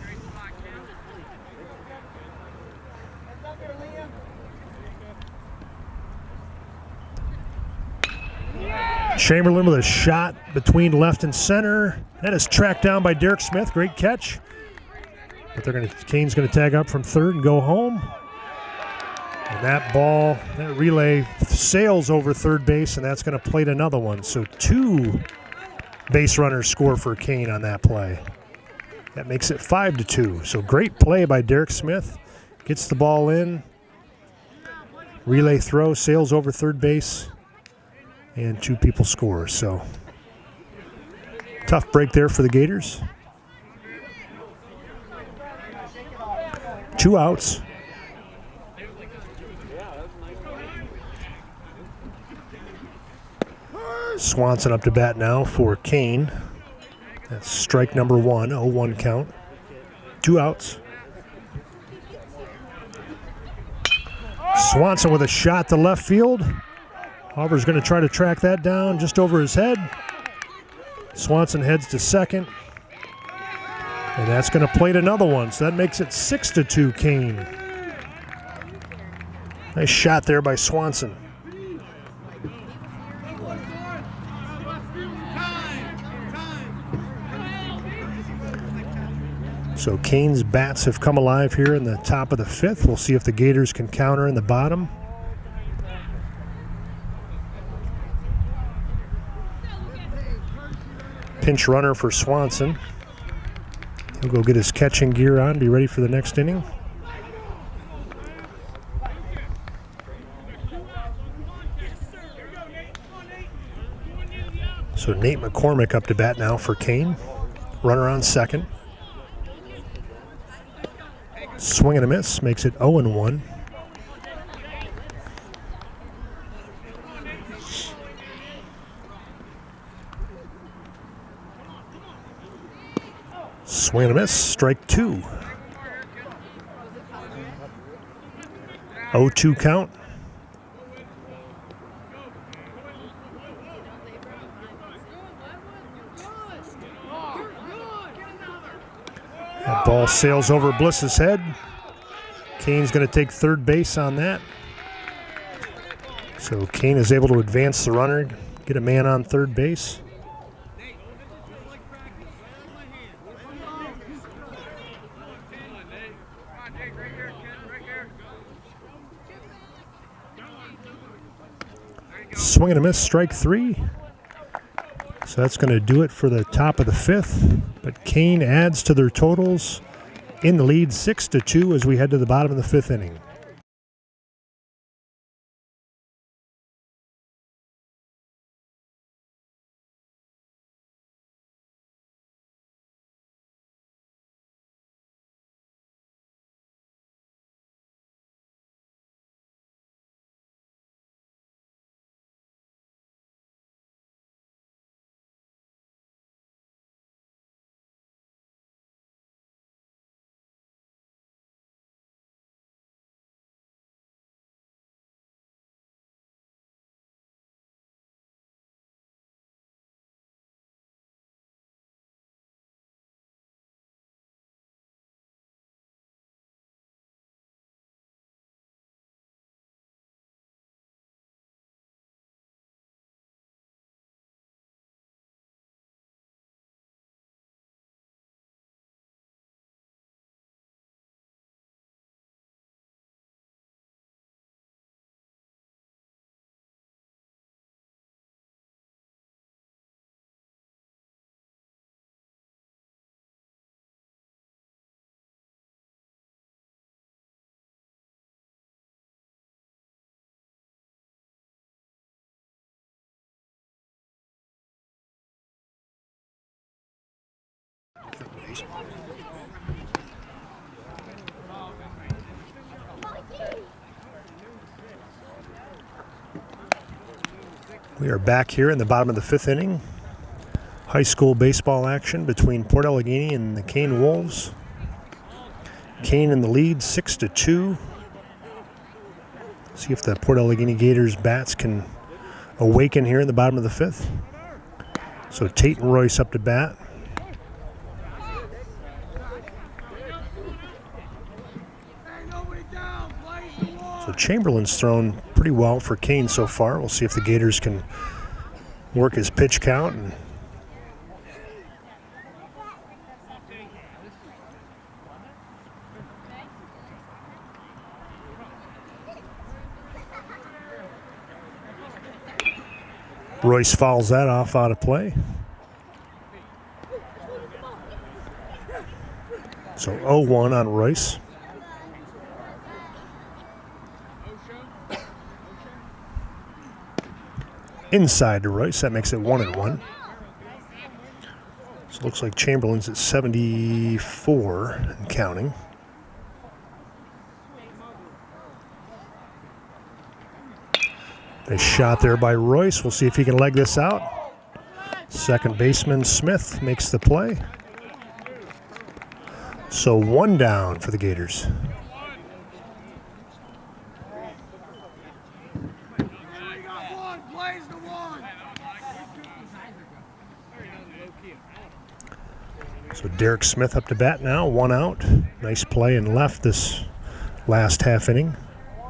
Chamberlain with a shot between left and center. That is tracked down by Derek Smith. Great catch. But Kane's going to tag up from third and go home. And that ball, that relay sails over third base, and that's going to plate another one. So 2 base runners score for Kane on that play. That makes it 5-2. So great play by Derek Smith. Gets the ball in. Relay throw, sails over third base. And 2 people score. So tough break there for the Gators. 2 outs. Swanson up to bat now for Kane. That's strike number 1, 0-1 count. 2 outs. Swanson with a shot to left field. Auber's going to try to track that down just over his head. Swanson heads to second. And that's going to plate another one. So that makes it 6-2 Kane. Nice shot there by Swanson. So Kane's bats have come alive here in the top of the 5th. We'll see if the Gators can counter in the bottom. Pinch runner for Swanson. He'll go get his catching gear on, be ready for the next inning. So Nate McCormick up to bat now for Kane. Runner on second. Swing and a miss, makes it 0-1. Swing and a miss, strike 2. 0-2 count. That ball sails over Bliss's head. Kane's going to take third base on that. So Kane is able to advance the runner, get a man on third base. Swing and a miss, strike 3. So that's going to do it for the top of the 5th. But Kane adds to their totals in the lead 6-2 as we head to the bottom of the 5th inning. We are back here in the bottom of the 5th inning. High school baseball action between Port Allegany and the Kane Wolves. Kane in the lead, 6-2. See if the Port Allegany Gators bats can awaken here in the bottom of the 5th. So Tate and Royce up to bat. So Chamberlain's thrown pretty well for Kane so far. We'll see if the Gators can work his pitch count. And Royce fouls that off out of play. So 0-1 on Royce. Inside to Royce, that makes it 1-1. So it looks like Chamberlain's at 74 and counting. Nice shot there by Royce. We'll see if he can leg this out. Second baseman Smith makes the play. So 1 down for the Gators. So Derek Smith up to bat now, 1 out. Nice play in left this last half inning,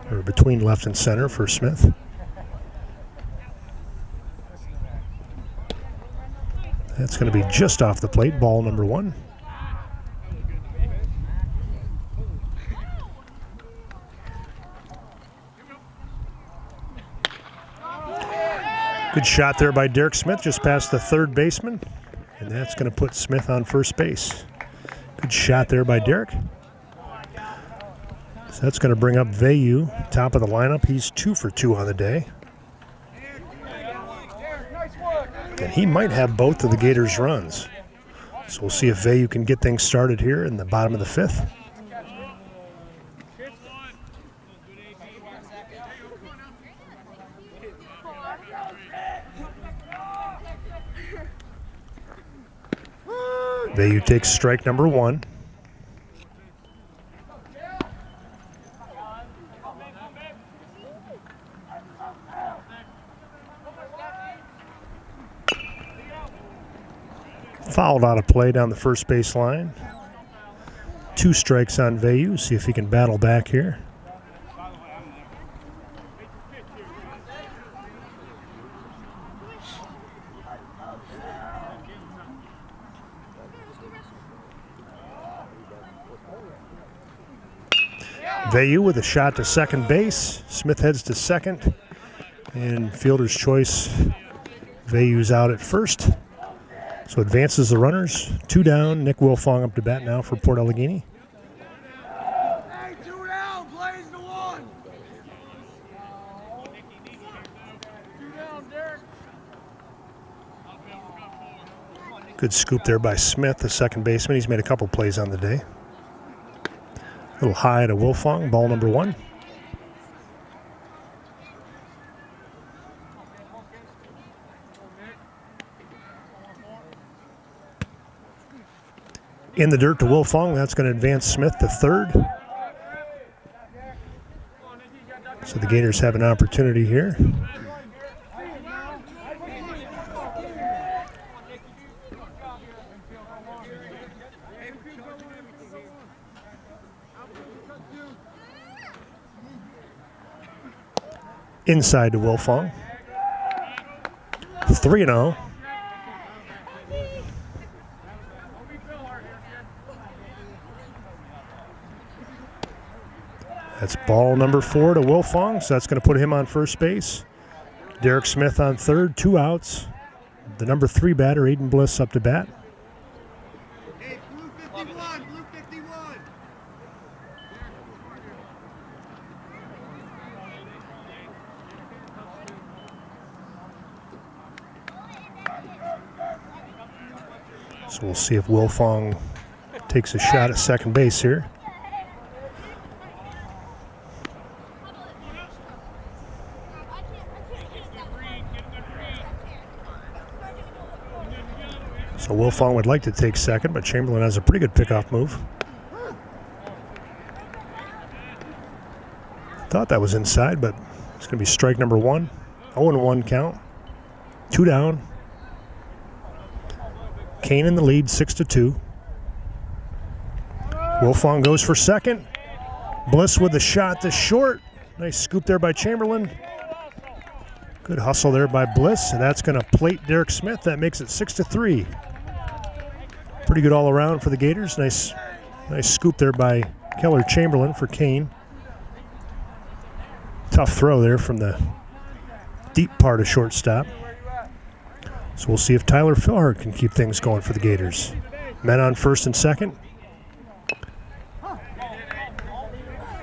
or between left and center for Smith. That's going to be just off the plate, ball number 1. Good shot there by Derek Smith, just past the third baseman. And that's going to put Smith on first base. Good shot there by Derek. So that's going to bring up Vayu, top of the lineup. He's 2 for 2 on the day. And he might have both of the Gators' runs. So we'll see if Vayu can get things started here in the bottom of the 5th. Vayu takes strike number 1. Fouled out of play down the first base line. 2 strikes on Vayu. See if he can battle back here. Vayu with a shot to second base. Smith heads to second. And fielder's choice, Vayu's out at first. So advances the runners. 2 down. Nick Wilfong up to bat now for Port Allegany. Hey, 2 down. Plays the 1. 2 down, Derek. Good scoop there by Smith, the second baseman. He's made a couple plays on the day. A little high to Wilfong, ball number 1. In the dirt to Wilfong, that's going to advance Smith to third. So the Gators have an opportunity here. Inside to Wilfong. 3-0. That's ball number 4 to Wilfong, so that's going to put him on first base. Derek Smith on third, 2 outs. The number 3 batter, Aiden Bliss, up to bat. Hey, blue 51, blue 51. So we'll see if Wilfong takes a shot at second base here. So Wilfong would like to take second, but Chamberlain has a pretty good pickoff move. Thought that was inside, but it's going to be strike number 1. 0-1 count. 2 down. Kane in the lead, 6-2. Wilfong goes for second. Bliss with the shot to short. Nice scoop there by Chamberlain. Good hustle there by Bliss, and that's going to plate Derek Smith. That makes it 6-3. Pretty good all around for the Gators. Nice scoop there by Keller Chamberlain for Kane. Tough throw there from the deep part of shortstop. So we'll see if Tyler Philhart can keep things going for the Gators. Men on first and second.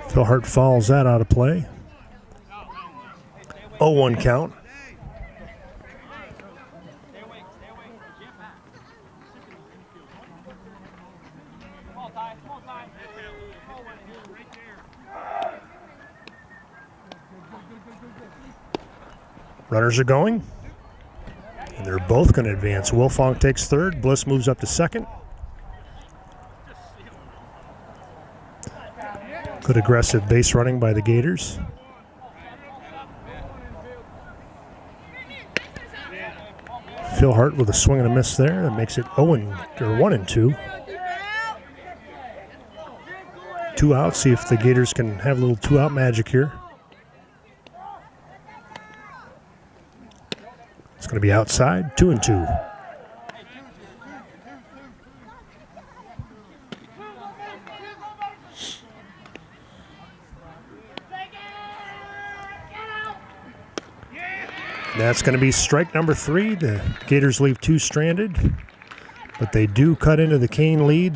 Philhart fouls that out of play. 0-1 count. Runners are going, and they're both going to advance. Wilfong takes third. Bliss moves up to second. Good aggressive base running by the Gators. Philhart with a swing and a miss there. That makes it 1-2. 2 outs. See if the Gators can have a little 2-out magic here. It's going to be outside, 2-2. That's going to be strike number 3. The Gators leave 2 stranded, but they do cut into the Kane lead.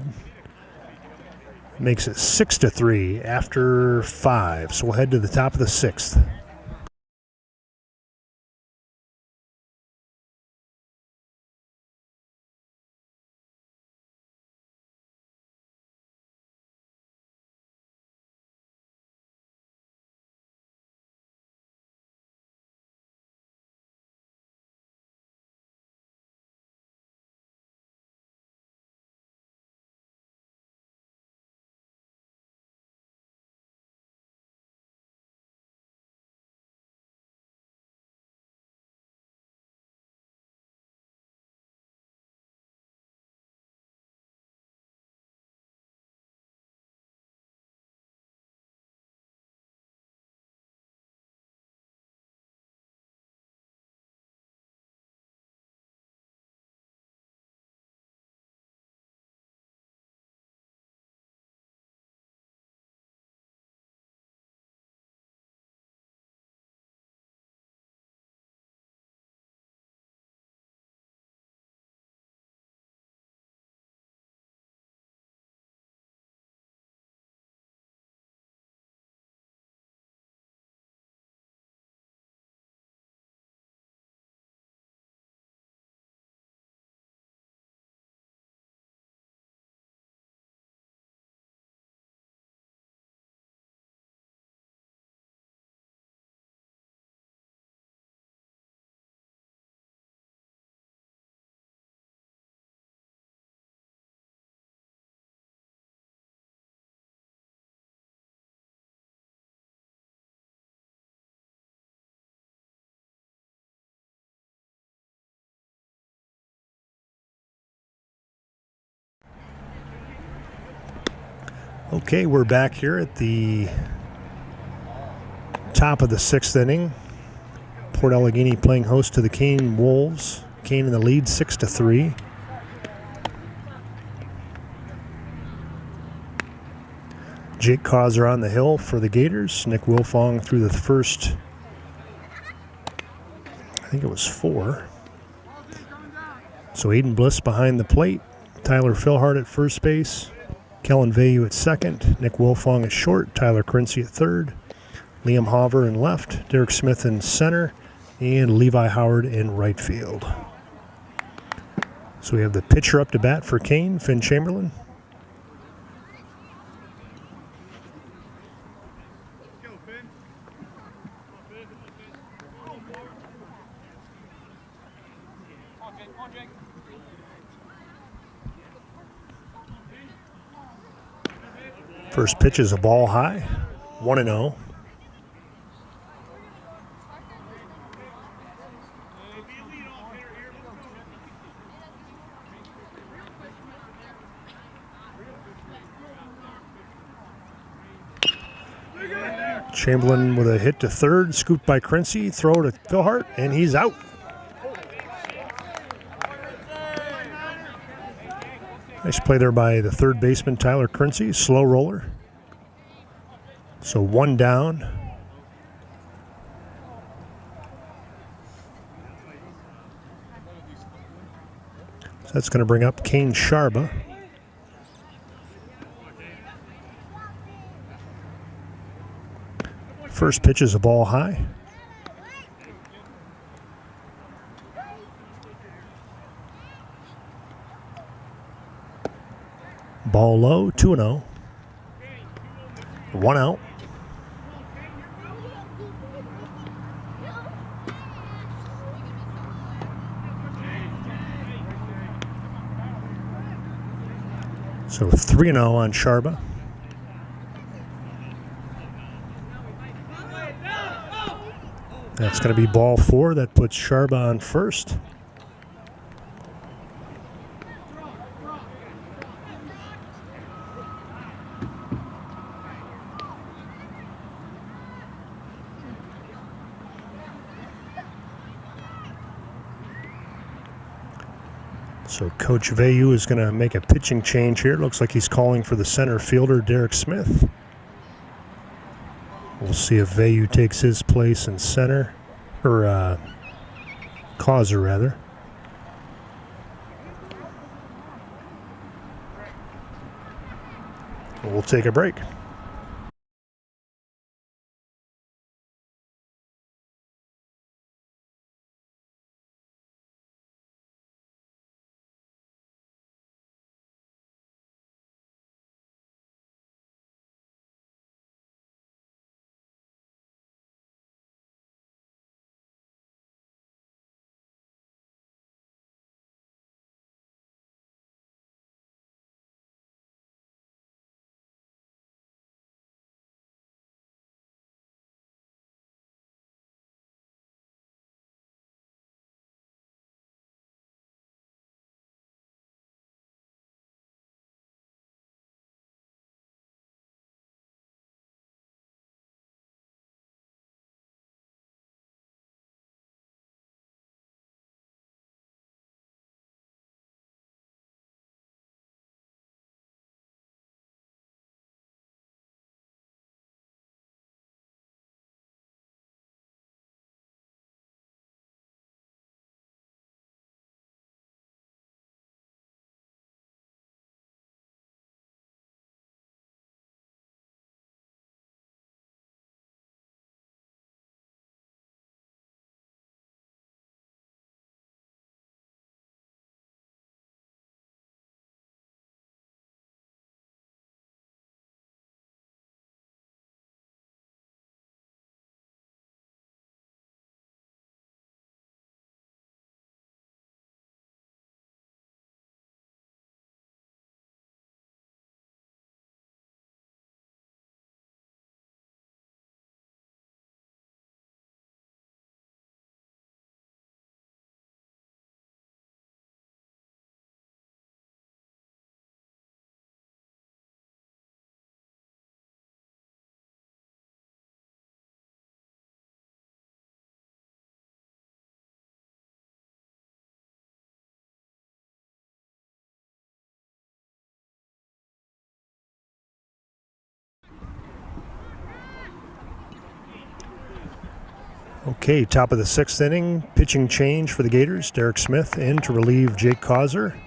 Makes it 6-3 after 5. So we'll head to the top of the 6th. Okay, we're back here at the top of the 6th inning. Port Allegany playing host to the Kane Wolves. Kane in the lead, 6-3. Jake Causer on the hill for the Gators. Nick Wilfong through the first, I think it was 4. So Aiden Bliss behind the plate. Tyler Philhart at first base. Kellen Vayu at second. Nick Wilfong at short. Tyler Quincy at third. Liam Hauver in left. Derek Smith in center. And Levi Howard in right field. So we have the pitcher up to bat for Kane, Finn Chamberlain. First pitch is a ball high, 1-0. Chamberlain with a hit to third, scooped by Crincey, throw to Philhart, and he's out. Nice play there by the third baseman, Tyler Crincey, slow roller. So one down. So that's going to bring up Kane Sharba. First pitch is a ball high. Ball low, 2-0. 1 out. So 3-0 on Sharba. That's going to be ball 4. That puts Sharba on first. So Coach Vayu is going to make a pitching change here. It looks like he's calling for the center fielder, Derek Smith. We'll see if Vayu takes his place in center, or Causer rather. We'll take a break. Okay, top of the 6th inning, pitching change for the Gators. Derek Smith in to relieve Jake Causer.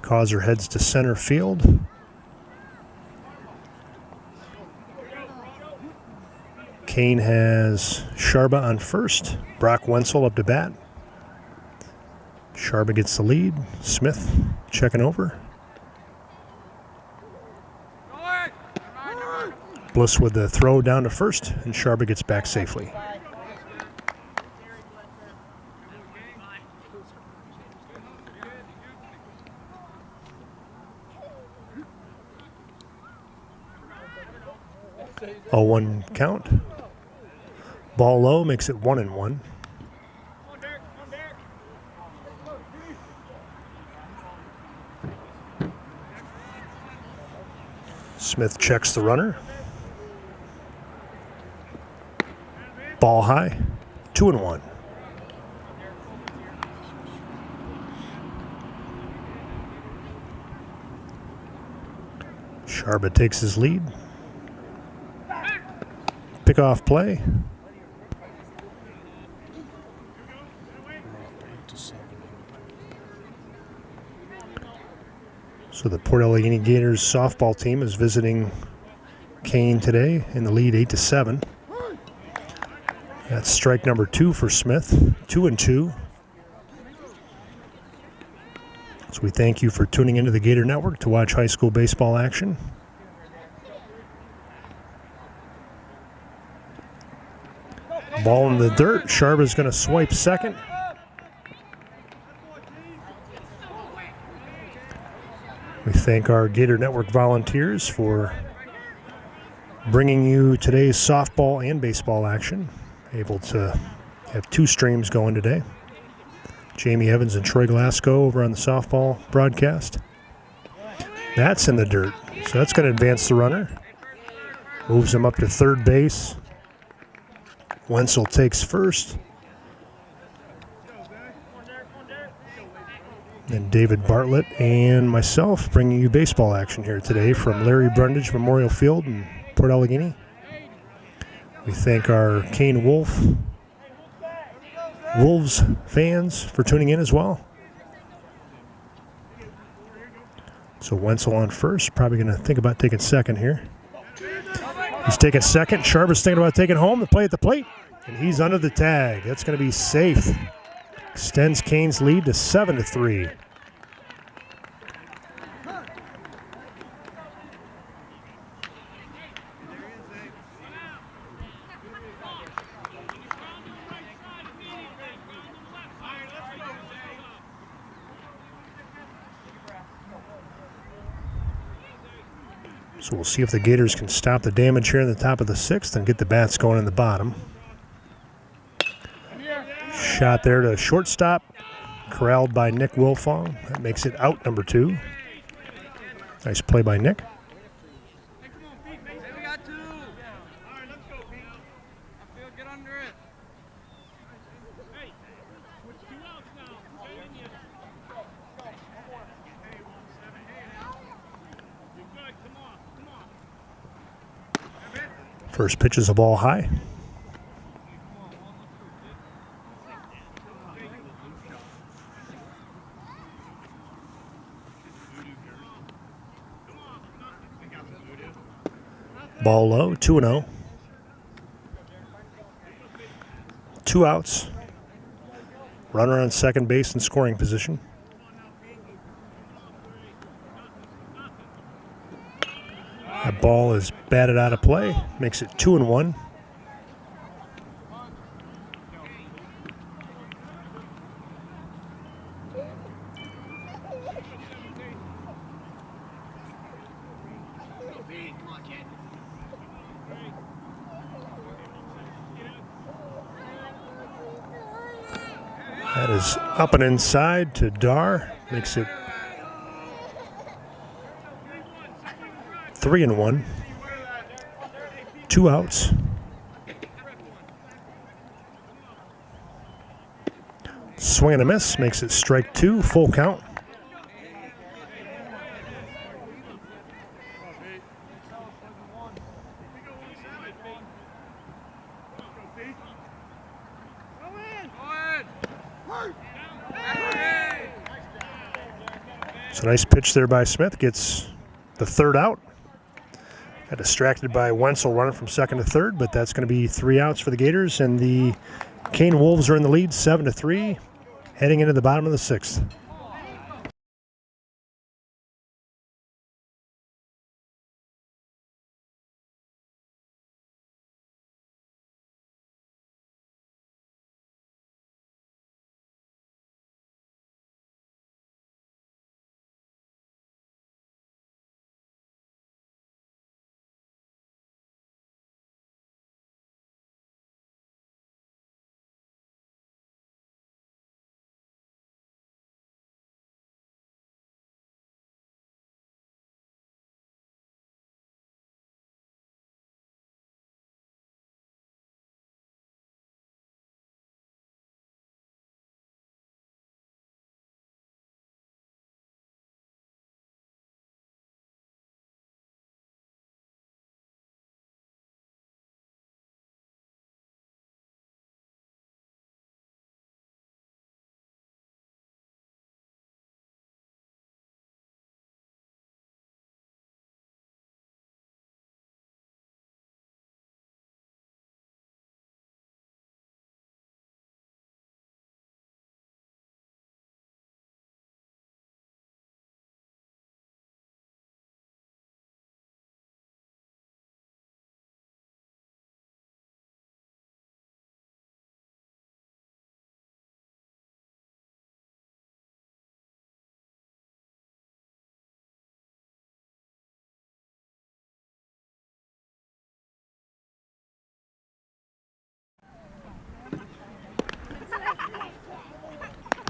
Causer heads to center field. Kane has Sharba on first. Brock Wenzel up to bat. Sharba gets the lead. Smith checking over. Bliss with the throw down to first, and Sharba gets back safely. 0-1 count. Ball low makes it 1-1. Smith checks the runner. Ball high, 2-1. Sharba takes his lead. Pickoff play. So the Port Allegany Gators softball team is visiting Kane today in the lead 8-7. That's strike number 2 for Smith, 2-2. So we thank you for tuning into the Gator Network to watch high school baseball action. Ball in the dirt. Sharba's going to swipe second. We thank our Gator Network volunteers for bringing you today's softball and baseball action. Able to have 2 streams going today. Jamie Evans and Troy Glasgow over on the softball broadcast. That's in the dirt, so that's going to advance the runner. Moves him up to third base. Wenzel takes first. And David Bartlett and myself bringing you baseball action here today from Larry Brundage Memorial Field in Port Allegany. We thank our Kane Wolves fans for tuning in as well. So Wenzel on first, probably going to think about taking second here. He's taking second. Sharba's thinking about taking home. The play at the plate, and he's under the tag. That's going to be safe. Extends Kane's lead to 7-3. So we'll see if the Gators can stop the damage here in the top of the 6th and get the bats going in the bottom. Shot there to shortstop, corralled by Nick Wilfong. That makes it out number 2. Nice play by Nick. First pitch is a ball high. Ball low, 2-0. 2 outs. Runner on second base in scoring position. That ball is batted out of play, makes it 2-1. That is up and inside to Dar, makes it 3-1. 2 outs. Swing and a miss, makes it strike 2, full count. So nice pitch there by Smith, gets the 3rd out. Got distracted by Wenzel running from second to third, but that's going to be 3 outs for the Gators, and the Kane Wolves are in the lead 7-3, heading into the bottom of the 6th.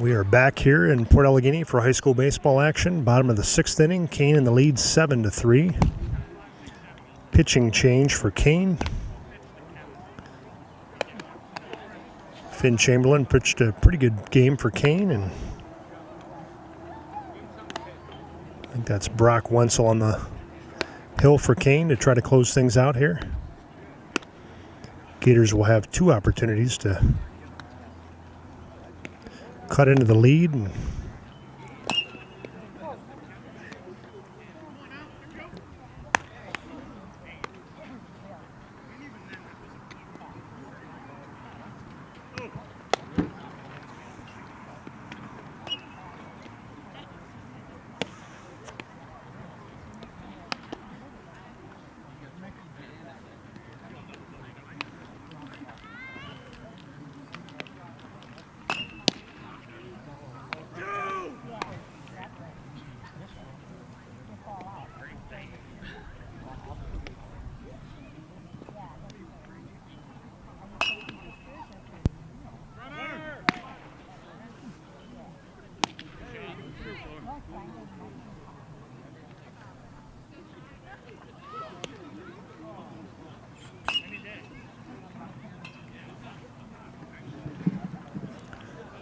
We are back here in Port Allegany for high school baseball action. Bottom of the 6th inning. Kane in the lead 7-3. Pitching change for Kane. Finn Chamberlain pitched a pretty good game for Kane, and I think that's Brock Wenzel on the hill for Kane to try to close things out here. Gators will have 2 opportunities to cut into the lead. And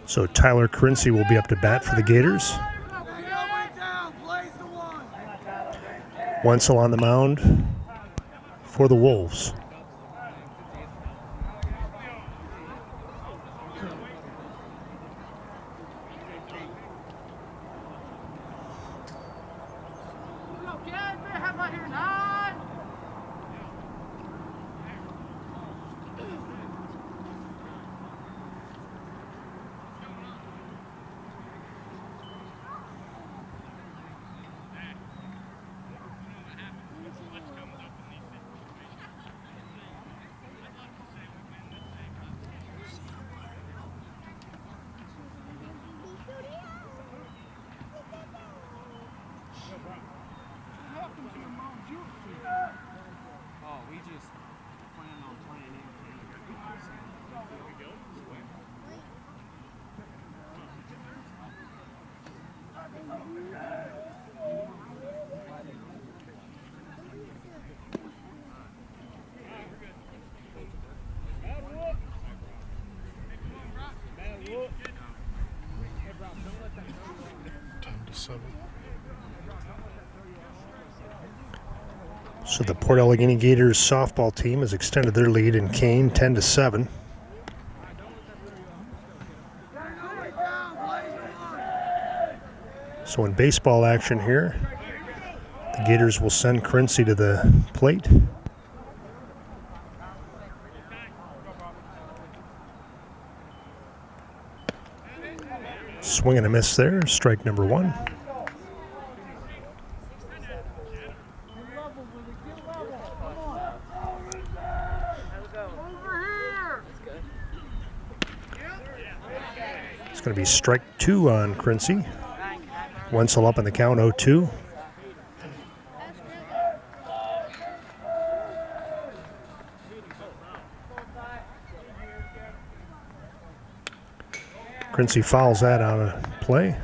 so Tyler Corinci will be up to bat for the Gators. Wenzel on the mound for the Wolves. So the Port Allegany Gators softball team has extended their lead in Kane 10-7. So in baseball action here, the Gators will send Corinci to the plate. Swing and a miss there, strike number 1. It's going to be strike 2 on Corinci. Wenzel up in the count, 0-2. Corinci fouls that out of play.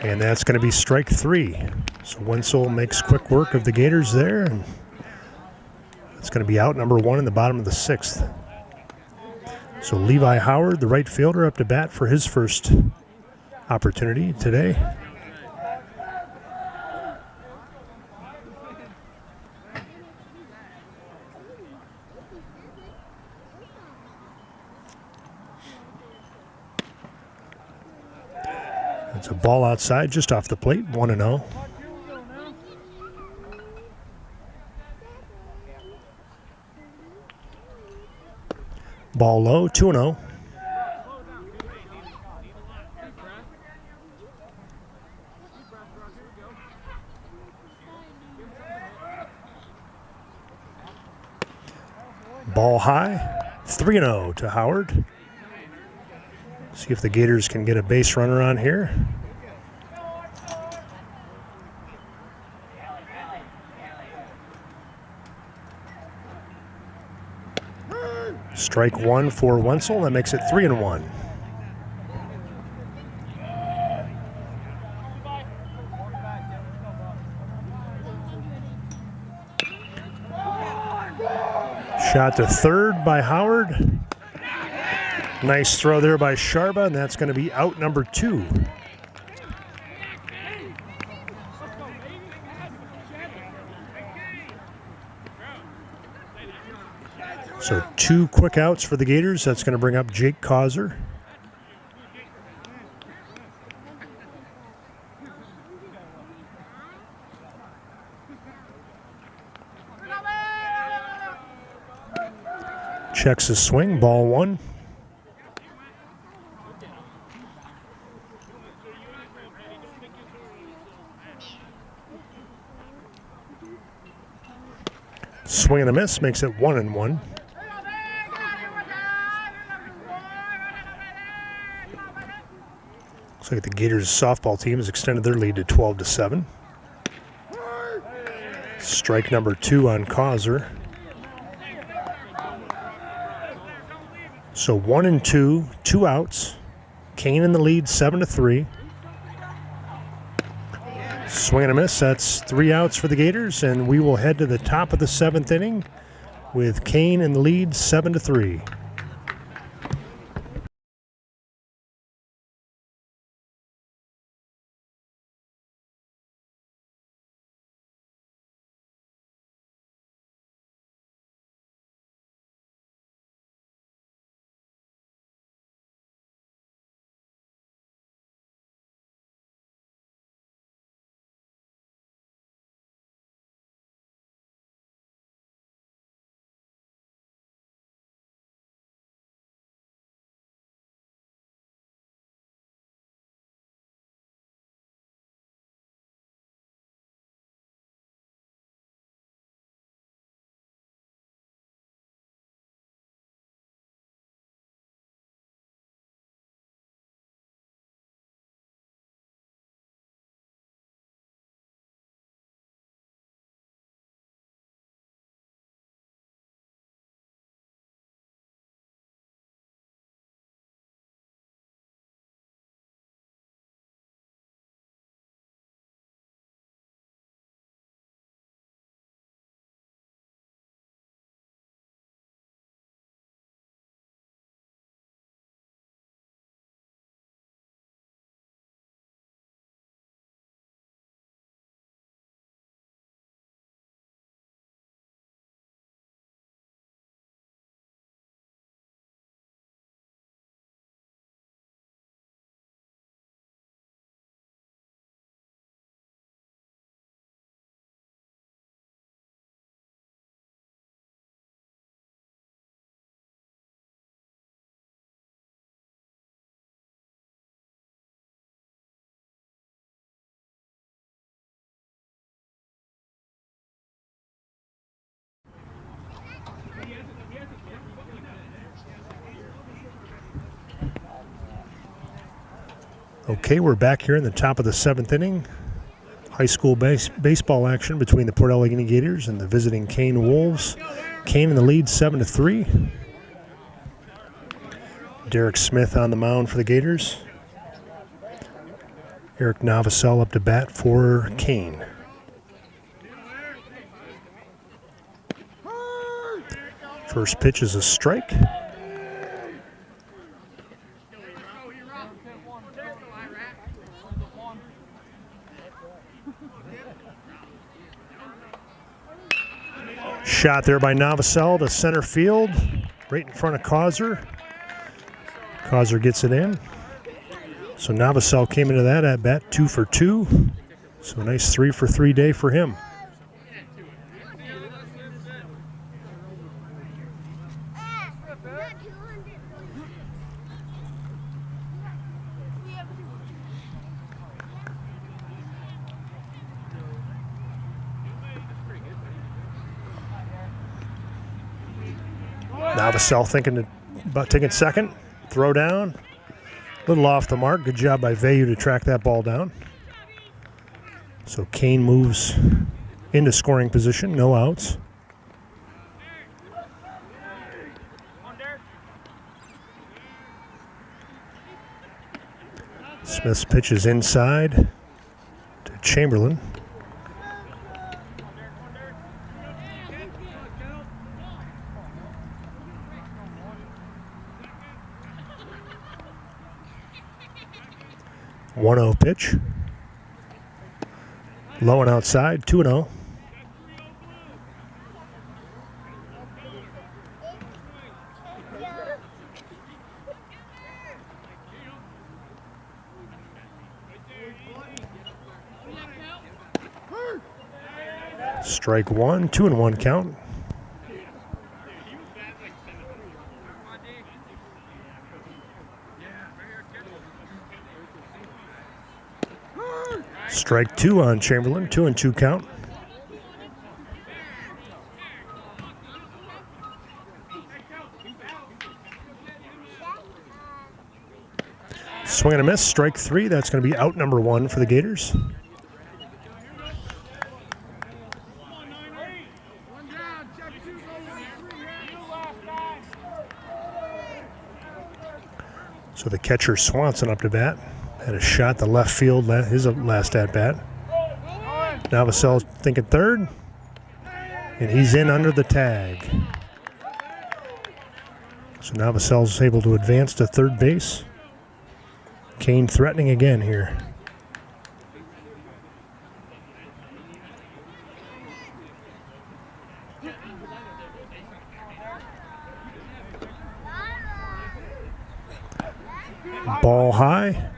And that's going to be strike 3. So Wenzel makes quick work of the Gators there, and it's going to be out number 1 in the bottom of the 6th. So Levi Howard, the right fielder, up to bat for his first opportunity today. It's a ball outside, just off the plate, 1-0. Ball low, 2-0. Ball high, 3-0 to Howard. See if the Gators can get a base runner on here. Strike one for Wenzel. That makes it 3-1. Shot to third by Howard. Nice throw there by Sharba, and that's going to be out number 2. So 2 quick outs for the Gators. That's going to bring up Jake Causer. Checks his swing, ball 1. Swing and a miss makes it 1-1. Looks like the Gators softball team has extended their lead to 12-7. Strike number 2 on Causer. So 1-2, 2 outs. Kane in the lead, 7-3. Swing and a miss. That's 3 outs for the Gators, and we will head to the top of the 7th inning with Kane in the lead, 7-3. Okay, we're back here in the top of the 7th inning. High school baseball action between the Port Allegany Gators and the visiting Kane Wolves. Kane in the lead, 7-3. Derek Smith on the mound for the Gators. Eric Novosel up to bat for Kane. First pitch is a strike. Shot there by Novosel to center field, right in front of Causer. Causer gets it in. So Novosel came into that at bat 2 for 2. So a nice 3 for 3 day for him. Novosel thinking about taking second. Throw down. Little off the mark. Good job by Vayu to track that ball down. So Kane moves into scoring position. No outs. Smith's pitch is inside to Chamberlain. One 0 pitch. Low and outside, 2-0. Strike one, 2-1 count. Strike two on Chamberlain, 2-2 count. Swing and a miss, strike three. That's going to be out number one for the Gators. So the catcher Swanson up to bat. Had a shot to left field, his last at-bat. Novosel thinking third. And he's in under the tag. So Novosel's able to advance to third base. Kane threatening again here. Ball high.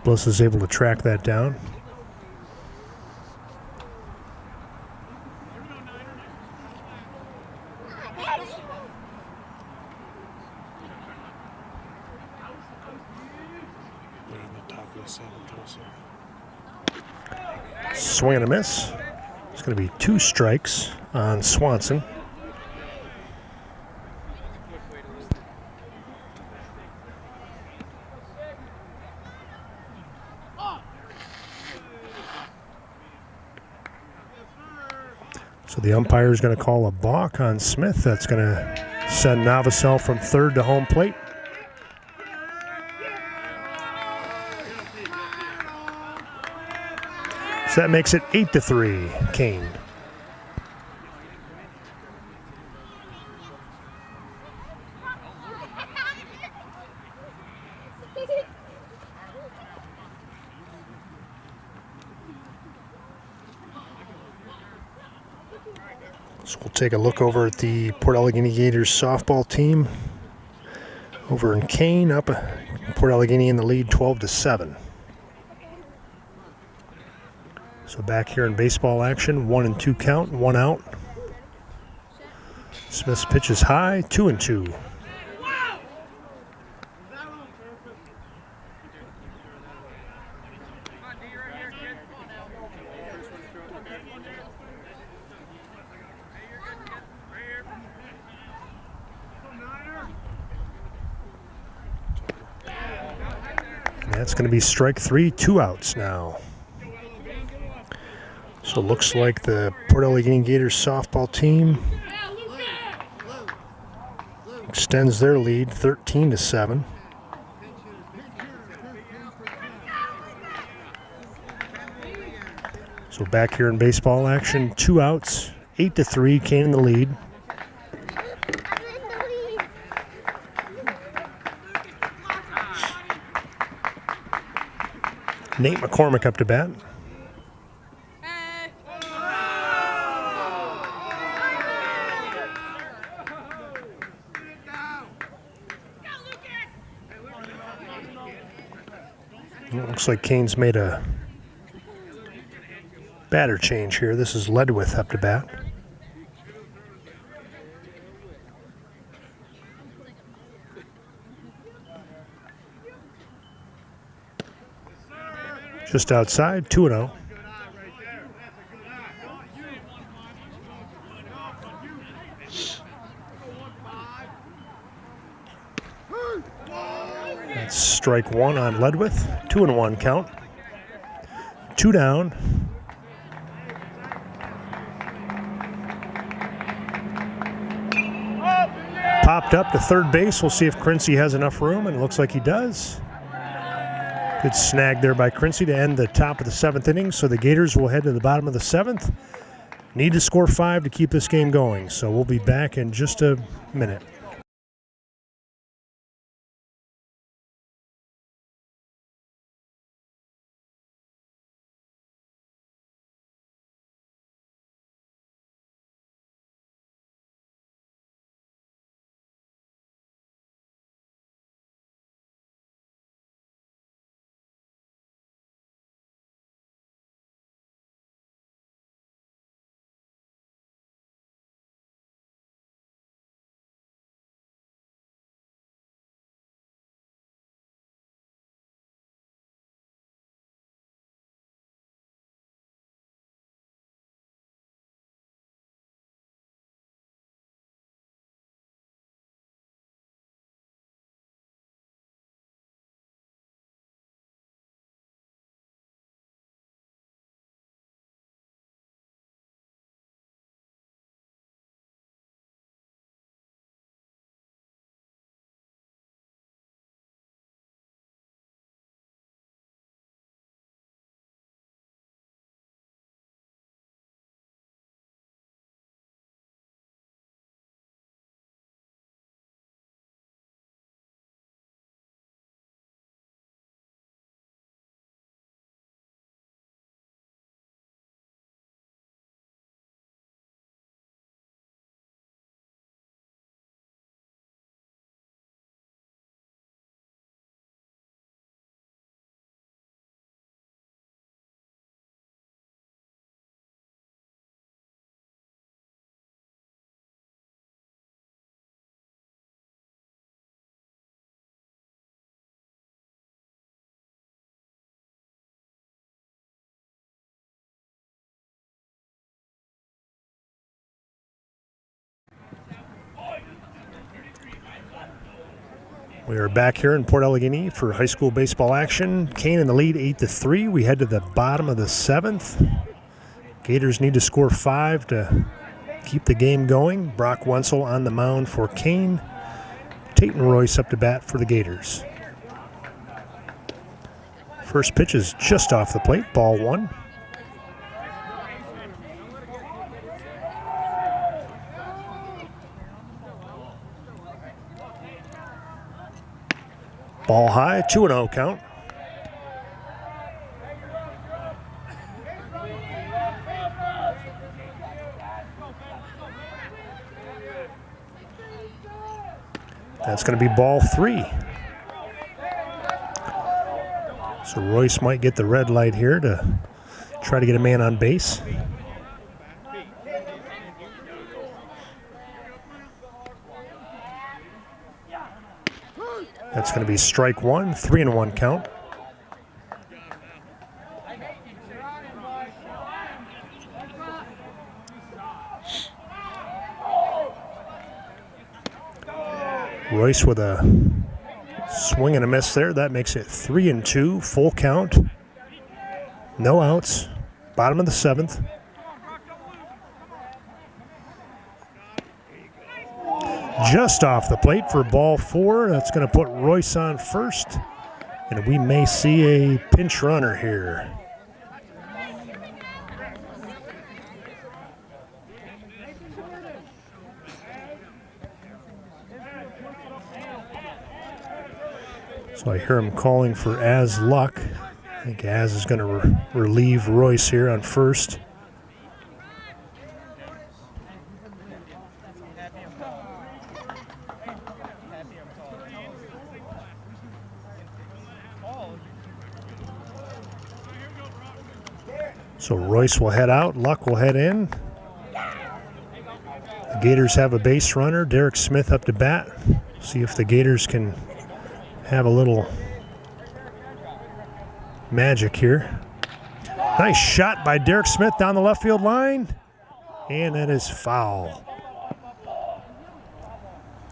Bliss is able to track that down. Swing and a miss. It's going to be two strikes on Swanson. So the umpire is going to call a balk on Smith. That's going to send Novosel from third to home plate. So that makes it 8-3, Kane. So we'll take a look over at the Port Allegany Gators softball team. Over in Kane, up Port Allegany in the lead 12-7. So back here in baseball action, 1-2 count, 1 out. Smith's pitch is high, 2-2. And that's going to be strike three, 2 outs now. So it looks like the Port Allegany Gators softball team extends their lead 13-7. So back here in baseball action, 2 outs, 8-3, Kane in the lead. Nate McCormick up to bat. Looks like Kane's made a batter change here. This is Ledwith up to bat. Just outside, 2-0. strike one on Ledwith. 2-1 count. 2 down. Popped up to third base. We'll see if Quincy has enough room, and it looks like he does. Good snag there by Quincy to end the top of the 7th inning. So the Gators will head to the bottom of the 7th. Need to score 5 to keep this game going. So we'll be back in just a minute. We are back here in Port Allegany for high school baseball action. Kane in the lead 8-3. We head to the bottom of the 7th. Gators need to score 5 to keep the game going. Brock Wenzel on the mound for Kane. Tate and Royce up to bat for the Gators. First pitch is just off the plate, ball 1. Ball high, 2-0 count. That's going to be ball 3. So Royce might get the red light here to try to get a man on base. That's going to be strike 1, 3-1 count. Royce with a swing and a miss there. That makes it 3-2, full count. No outs. Bottom of the 7th. Just off the plate for ball 4. That's going to put Royce on first. And we may see a pinch runner here. So I hear him calling for Az Luck. I think Az is going to relieve Royce here on first. So Royce will head out, Luck will head in. The Gators have a base runner, Derek Smith up to bat. See if the Gators can have a little magic here. Nice shot by Derek Smith down the left field line. And that is foul.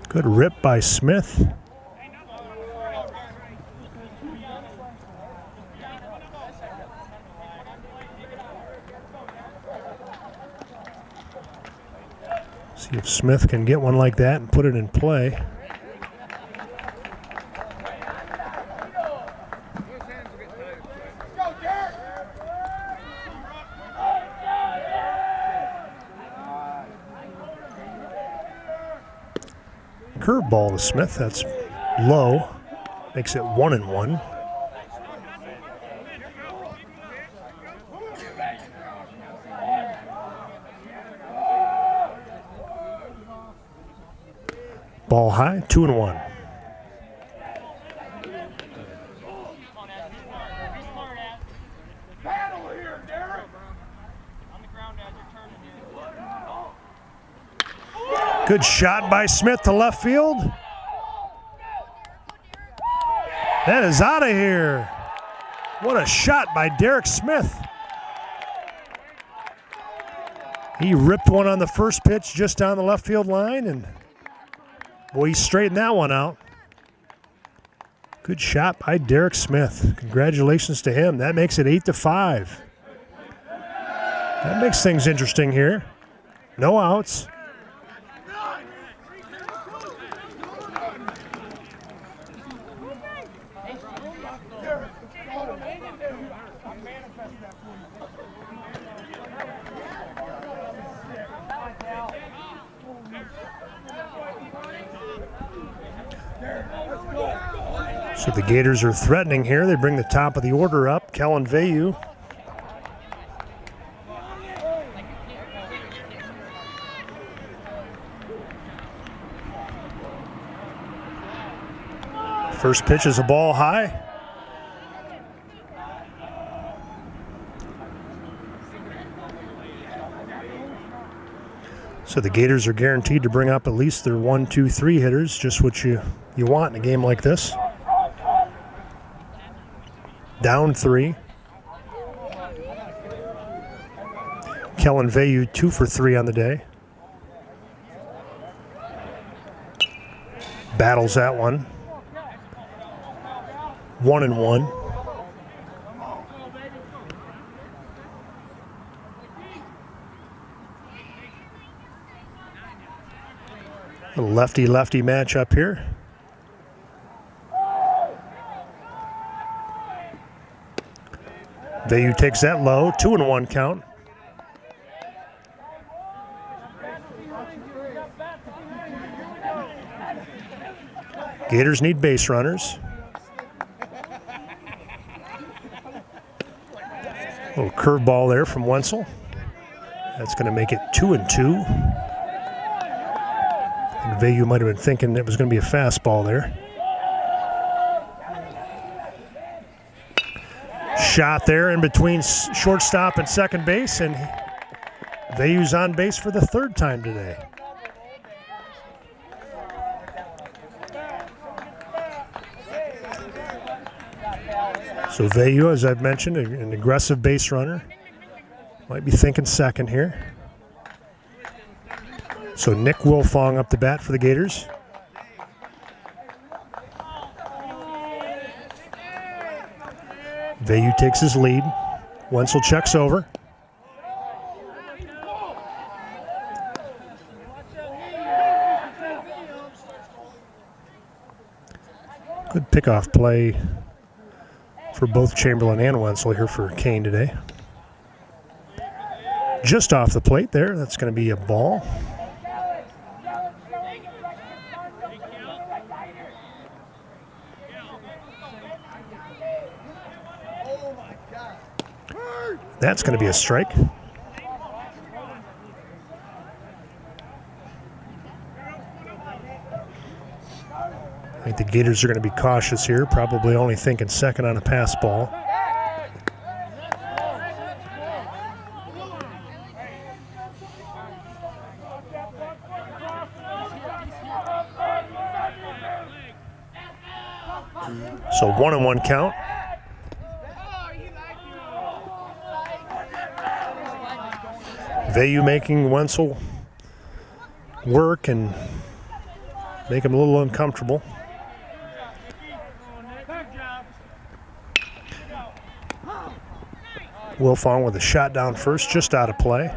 Good rip by Smith. See if Smith can get one like that and put it in play. Curveball to Smith, that's low, makes it 1-1. Ball high, 2-1. Good shot by Smith to left field. That is out of here. What a shot by Derek Smith. He ripped one on the first pitch just down the left field line, and boy, he straightened that one out. Good shot by Derek Smith. Congratulations to him. That makes it 8-5. That makes things interesting here. No outs. So the Gators are threatening here. They bring the top of the order up. Kellen Vayu. First pitch is a ball high. So the Gators are guaranteed to bring up at least their 1, 2, 3 hitters, just what you want in a game like this. Down 3. Kellen Vayu 2 for 3 on the day. Battles that one. 1-1. A lefty-lefty matchup here. Vayu takes that low, 2-1 count. Gators need base runners. Little curveball there from Wenzel. That's going to make it 2-2. And Vayu might have been thinking it was going to be a fastball there. Shot there in between shortstop and second base, and Vayu's on base for the 3rd time today. So Vayu, as I've mentioned, an aggressive base runner. Might be thinking second here. So Nick Wilfong up the bat for the Gators. Vayu takes his lead. Wenzel checks over. Good pickoff play for both Chamberlain and Wenzel here for Kane today. Just off the plate there. That's going to be a ball. That's going to be a strike. I think the Gators are going to be cautious here, probably only thinking second on a pass ball. So 1-1 count. Vayu making Wenzel work and make him a little uncomfortable. Wilfong with a shot down first, just out of play.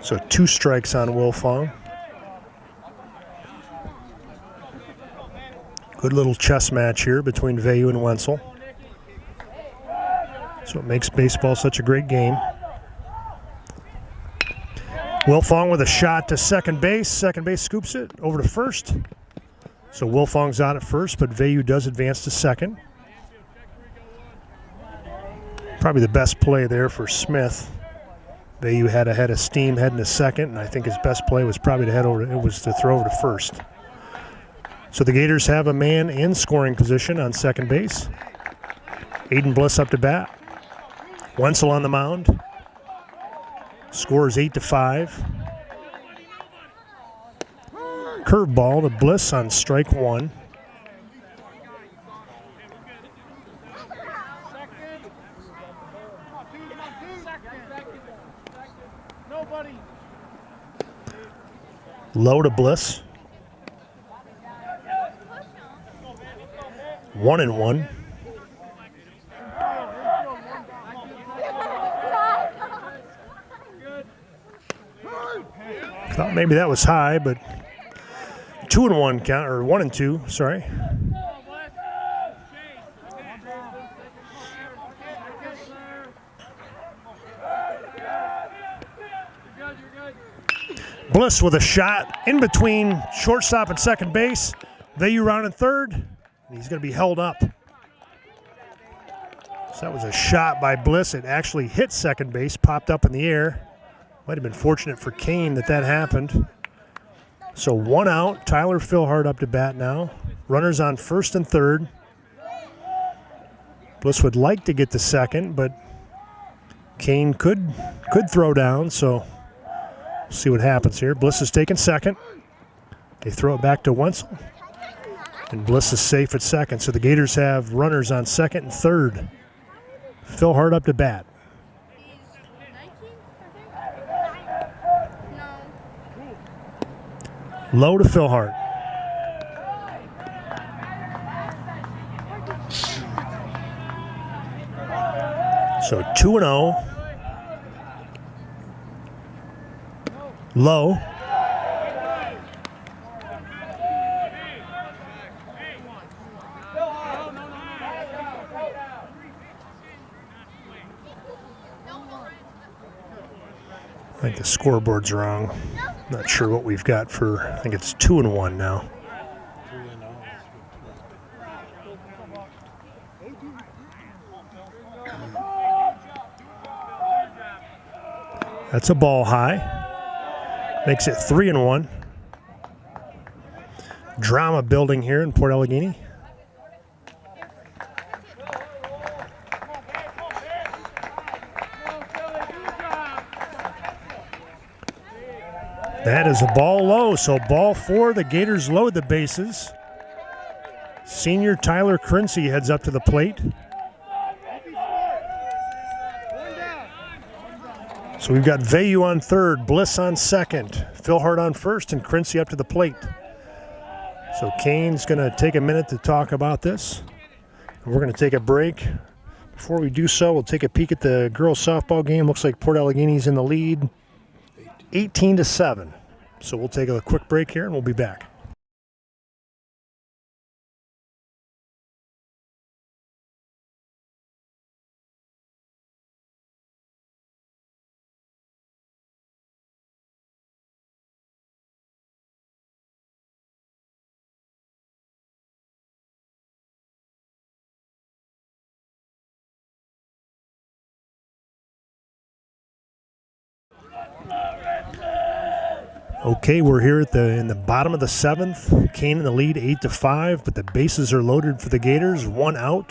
So 2 strikes on Wilfong. Good little chess match here between Vayu and Wenzel. So it makes baseball such a great game. Wilfong with a shot to second base. Second base scoops it over to first. So Wilfong's out at first, but Vayu does advance to second. Probably the best play there for Smith. Vayu had a head of steam heading to second, and I think his best play was probably to throw over to first. So the Gators have a man in scoring position on second base. Aiden Bliss up to bat. Wenzel on the mound. Score is 8-5. Curveball to Bliss on strike 1. Low to Bliss. 1-1. Thought maybe that was high, but 2-1 count, or 1-2, sorry. Bliss with a shot in between shortstop and second base. Vayu rounding third, and he's going to be held up. So that was a shot by Bliss. It actually hit second base, popped up in the air. Might have been fortunate for Kane that happened. So 1 out. Tyler Philhart up to bat now. Runners on first and third. Bliss would like to get to second, but Kane could throw down, so we'll see what happens here. Bliss is taking second. They throw it back to Wenzel. And Bliss is safe at second. So the Gators have runners on second and third. Philhart up to bat. Low to Philhart. So 2-0. Low. I think the scoreboard's wrong. Not sure what we've got for, I think it's 2-1 now. That's a ball high. Makes it 3-1. Drama building here in Port Allegany. That is a ball low, so ball 4. The Gators load the bases. Senior Tyler Crinsey heads up to the plate. So we've got Vayu on third, Bliss on second, Philhart on first, and Crinsey up to the plate. So Kane's going to take a minute to talk about this. We're going to take a break. Before we do so, we'll take a peek at the girls softball game. Looks like Port Allegany's in the lead. 18-7. So we'll take a quick break here and we'll be back. Okay, we're here in the bottom of the 7th. Kane in the lead, 8-5, but the bases are loaded for the Gators. 1 out.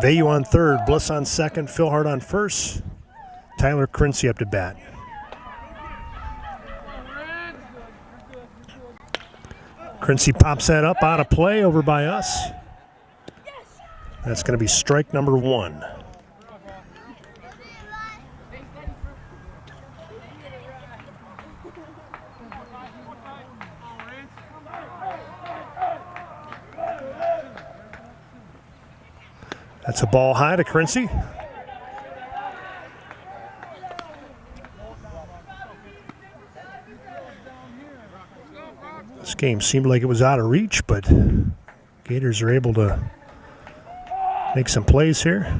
Vayu on third, Bliss on second, Philhart on first. Tyler Crinsey up to bat. Crinsey pops that up out of play over by us. That's going to be strike number 1. That's a ball high to Crinsey. Game seemed like it was out of reach, but Gators are able to make some plays here.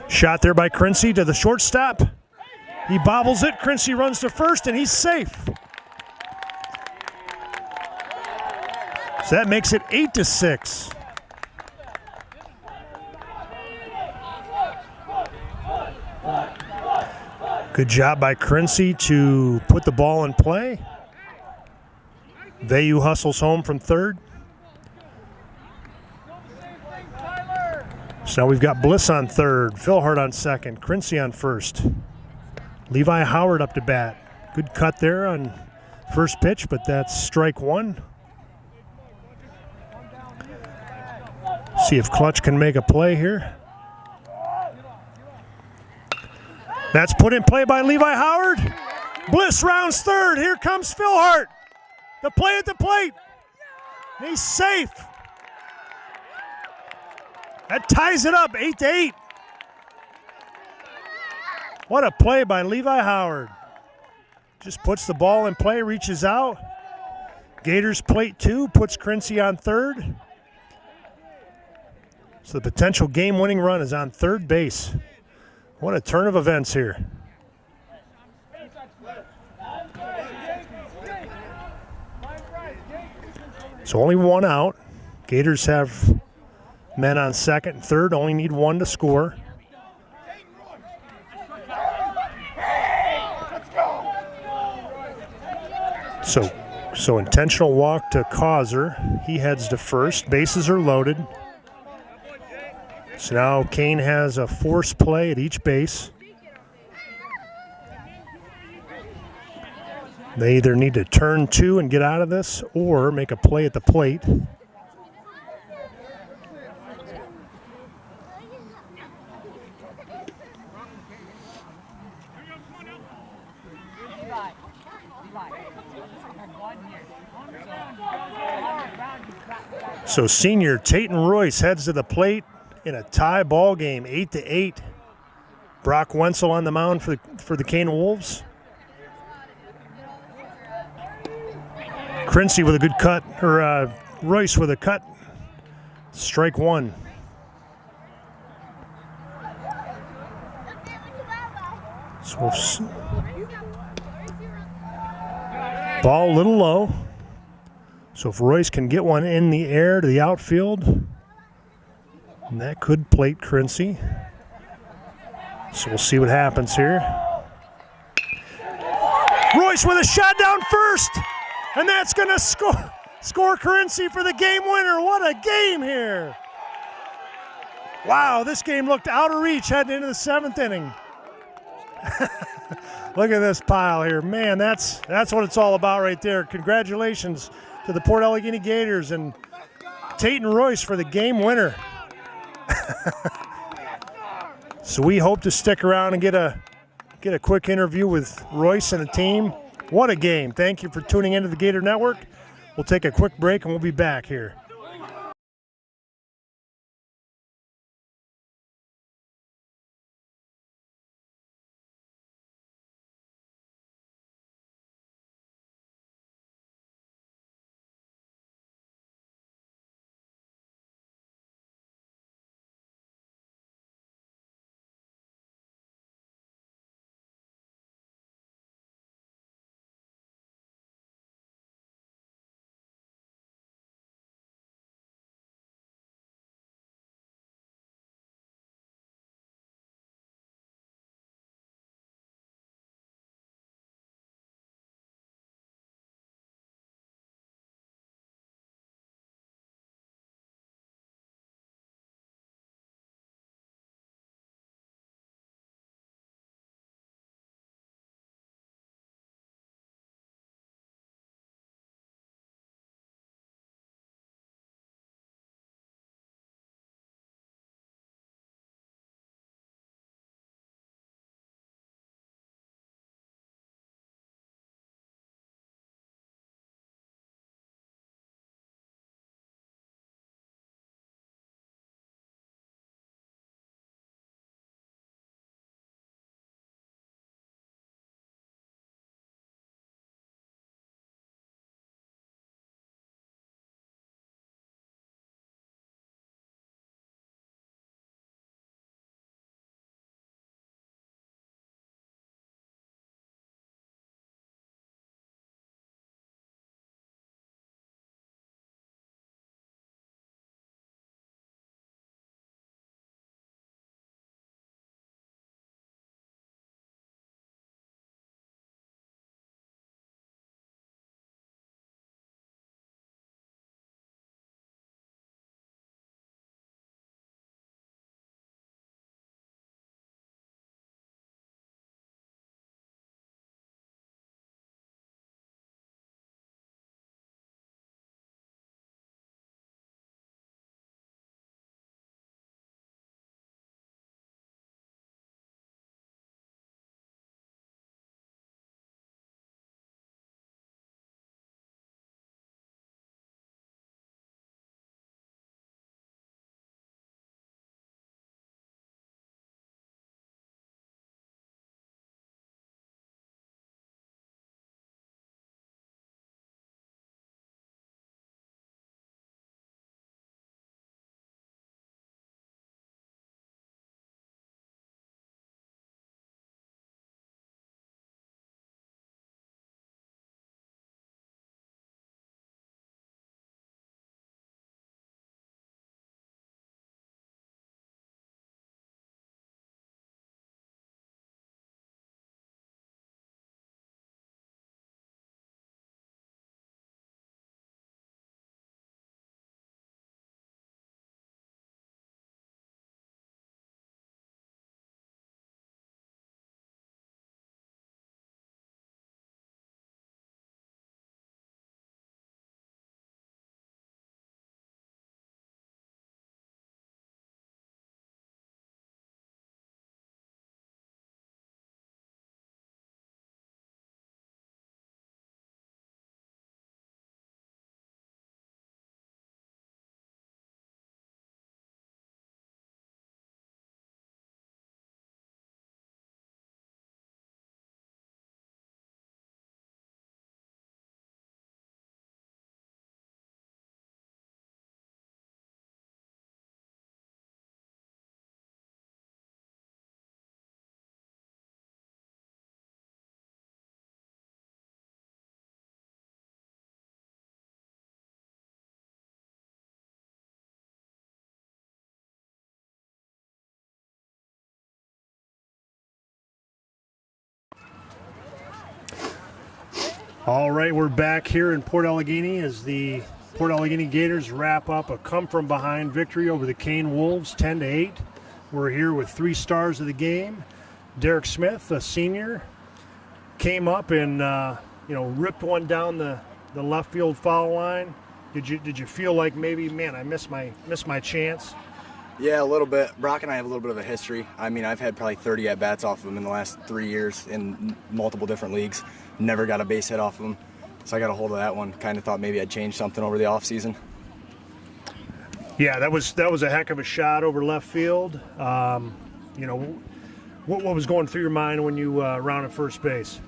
Shot there by Crinsey to the shortstop. He bobbles it. Crinsey runs to first, and he's safe. So that makes it 8-6. Good job by Crinsey to put the ball in play. Vayu hustles home from third. So now we've got Bliss on third, Philhart on second, Crinsey on first. Levi Howard up to bat. Good cut there on first pitch, but that's strike one. See if Clutch can make a play here. That's put in play by Levi Howard. Bliss rounds third. Here comes Philhart. The play at the plate. He's safe. That ties it up, 8-8. What a play by Levi Howard. Just puts the ball in play, reaches out. Gators plate two, puts Crinsey on third. So the potential game-winning run is on third base. What a turn of events here. So only one out. Gators have men on second and third, only need one to score. So intentional walk to Causer. He heads to first. Bases are loaded. So now Kane has a force play at each base. They either need to turn two and get out of this or make a play at the plate. So senior Tayton Royce heads to the plate in a tie ball game, 8-8. Brock Wenzel on the mound for the Kane Wolves. Crinsey with a good cut, or Royce with a cut. Strike one. So ball a little low. So if Royce can get one in the air to the outfield, and that could plate Crinsey. So we'll see what happens here. Royce with a shot down first, and that's going to score Crinsey for the game winner. What a game here. Wow, this game looked out of reach heading into the seventh inning. Look at this pile here. Man, that's what it's all about right there. Congratulations to the Port Allegany Gators and Tayton Royce for the game winner. So we hope to stick around and get a quick interview with Royce and the team. What a game. Thank you for tuning into the Gator Network. We'll take a quick break and we'll be back here. All right, we're back here in Port Allegany as the Port Allegany Gators wrap up a come-from-behind victory over the Kane Wolves, 10-8. We're here with 3 stars of the game. Derek Smith, a senior, came up and ripped one down the left field foul line. Did you feel like maybe, man, I missed my chance? Yeah, a little bit. Brock and I have a little bit of a history. I mean, I've had probably 30 at-bats off of him in the last 3 years in multiple different leagues. Never got a base hit off of him. So I got a hold of that one. Kind of thought maybe I'd change something over the offseason. Yeah, that was a heck of a shot over left field. What was going through your mind when you rounded first base?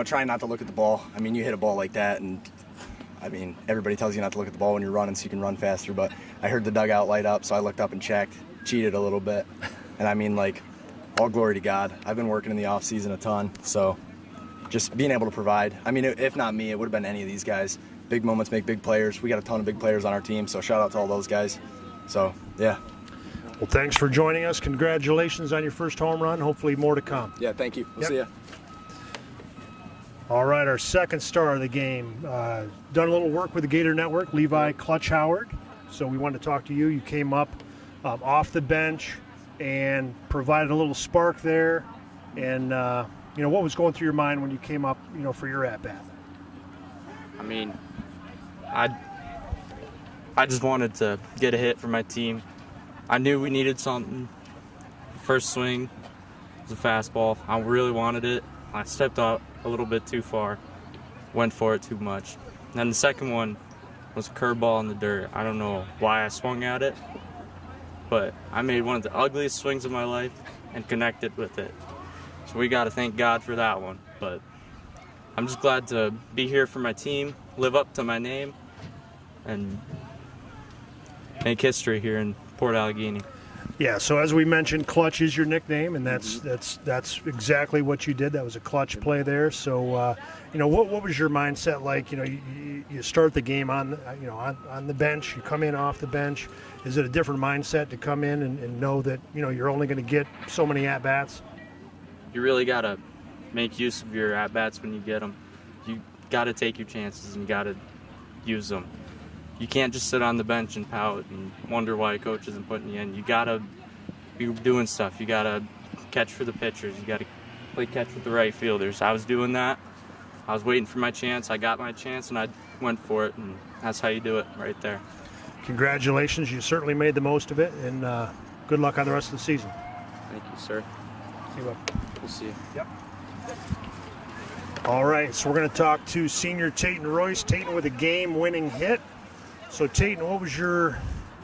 Trying not to look at the ball. I mean, you hit a ball like that, and I mean, everybody tells you not to look at the ball when you're running so you can run faster, but I heard the dugout light up, so I looked up and checked, cheated a little bit. And I mean, all glory to God. I've been working in the offseason a ton, so just being able to provide. I mean, if not me, it would have been any of these guys. Big moments make big players. We got a ton of big players on our team, so shout out to all those guys. So, yeah. Well, thanks for joining us. Congratulations on your first home run. Hopefully more to come. Yeah, thank you. We'll see ya. All right, our second star of the game. Done a little work with the Gator Network, Levi Clutch Howard. So we wanted to talk to you. You came up off the bench and provided a little spark there. And, what was going through your mind when you came up, for your at-bat? I mean, I just wanted to get a hit for my team. I knew we needed something. First swing was a fastball. I really wanted it. I stepped out a little bit too far, went for it too much. Then the second one was a curveball in the dirt. I don't know why I swung at it, but I made one of the ugliest swings of my life and connected with it. So we got to thank God for that one. But I'm just glad to be here for my team, live up to my name, and make history here in Port Allegany. Yeah, so as we mentioned, clutch is your nickname, and that's exactly what you did. That was a clutch play there. So, what was your mindset like? You start the game on the bench. You come in off the bench. Is it a different mindset to come in and know that you're only going to get so many at bats? You really got to make use of your at-bats when you get them. You got to take your chances and you got to use them. You can't just sit on the bench and pout and wonder why a coach isn't putting you in. You got to be doing stuff. You got to catch for the pitchers. You got to play catch with the right fielders. I was doing that. I was waiting for my chance. I got my chance and I went for it, and that's how you do it right there. Congratulations. You certainly made the most of it, and good luck on the rest of the season. Thank you, sir. See you, bud. We'll see you. Yep. All right, so we're going to talk to senior Tayton Royce. Tayton with a game-winning hit. So Tayton, what was your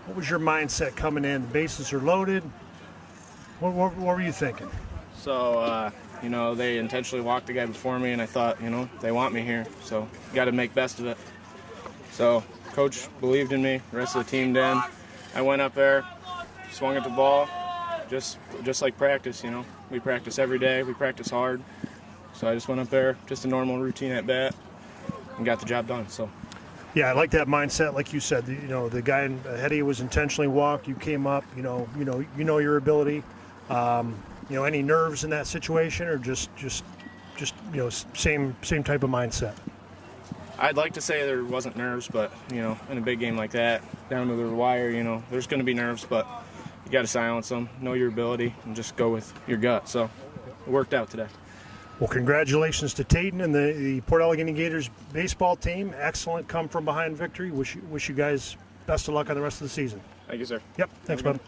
mindset coming in? The bases are loaded. What were you thinking? So, they intentionally walked the guy before me, and I thought, they want me here, so got to make best of it. So, coach believed in me. The rest of the team did. I went up there, swung at the ball, just like practice. We practice every day. We practice hard. So I just went up there, just a normal routine at bat, and got the job done. So. Yeah, I like that mindset. Like you said, the guy ahead of you was intentionally walked. You came up. You know your ability. Any nerves in that situation, or just same type of mindset? I'd like to say there wasn't nerves, but in a big game like that, down to the wire, there's going to be nerves, but you got to silence them, know your ability, and just go with your gut. So it worked out today. Well, congratulations to Tayton and the Port Allegany Gators baseball team. Excellent come-from-behind victory. Wish you guys best of luck on the rest of the season. Thank you, sir. Yep. Thanks, bud.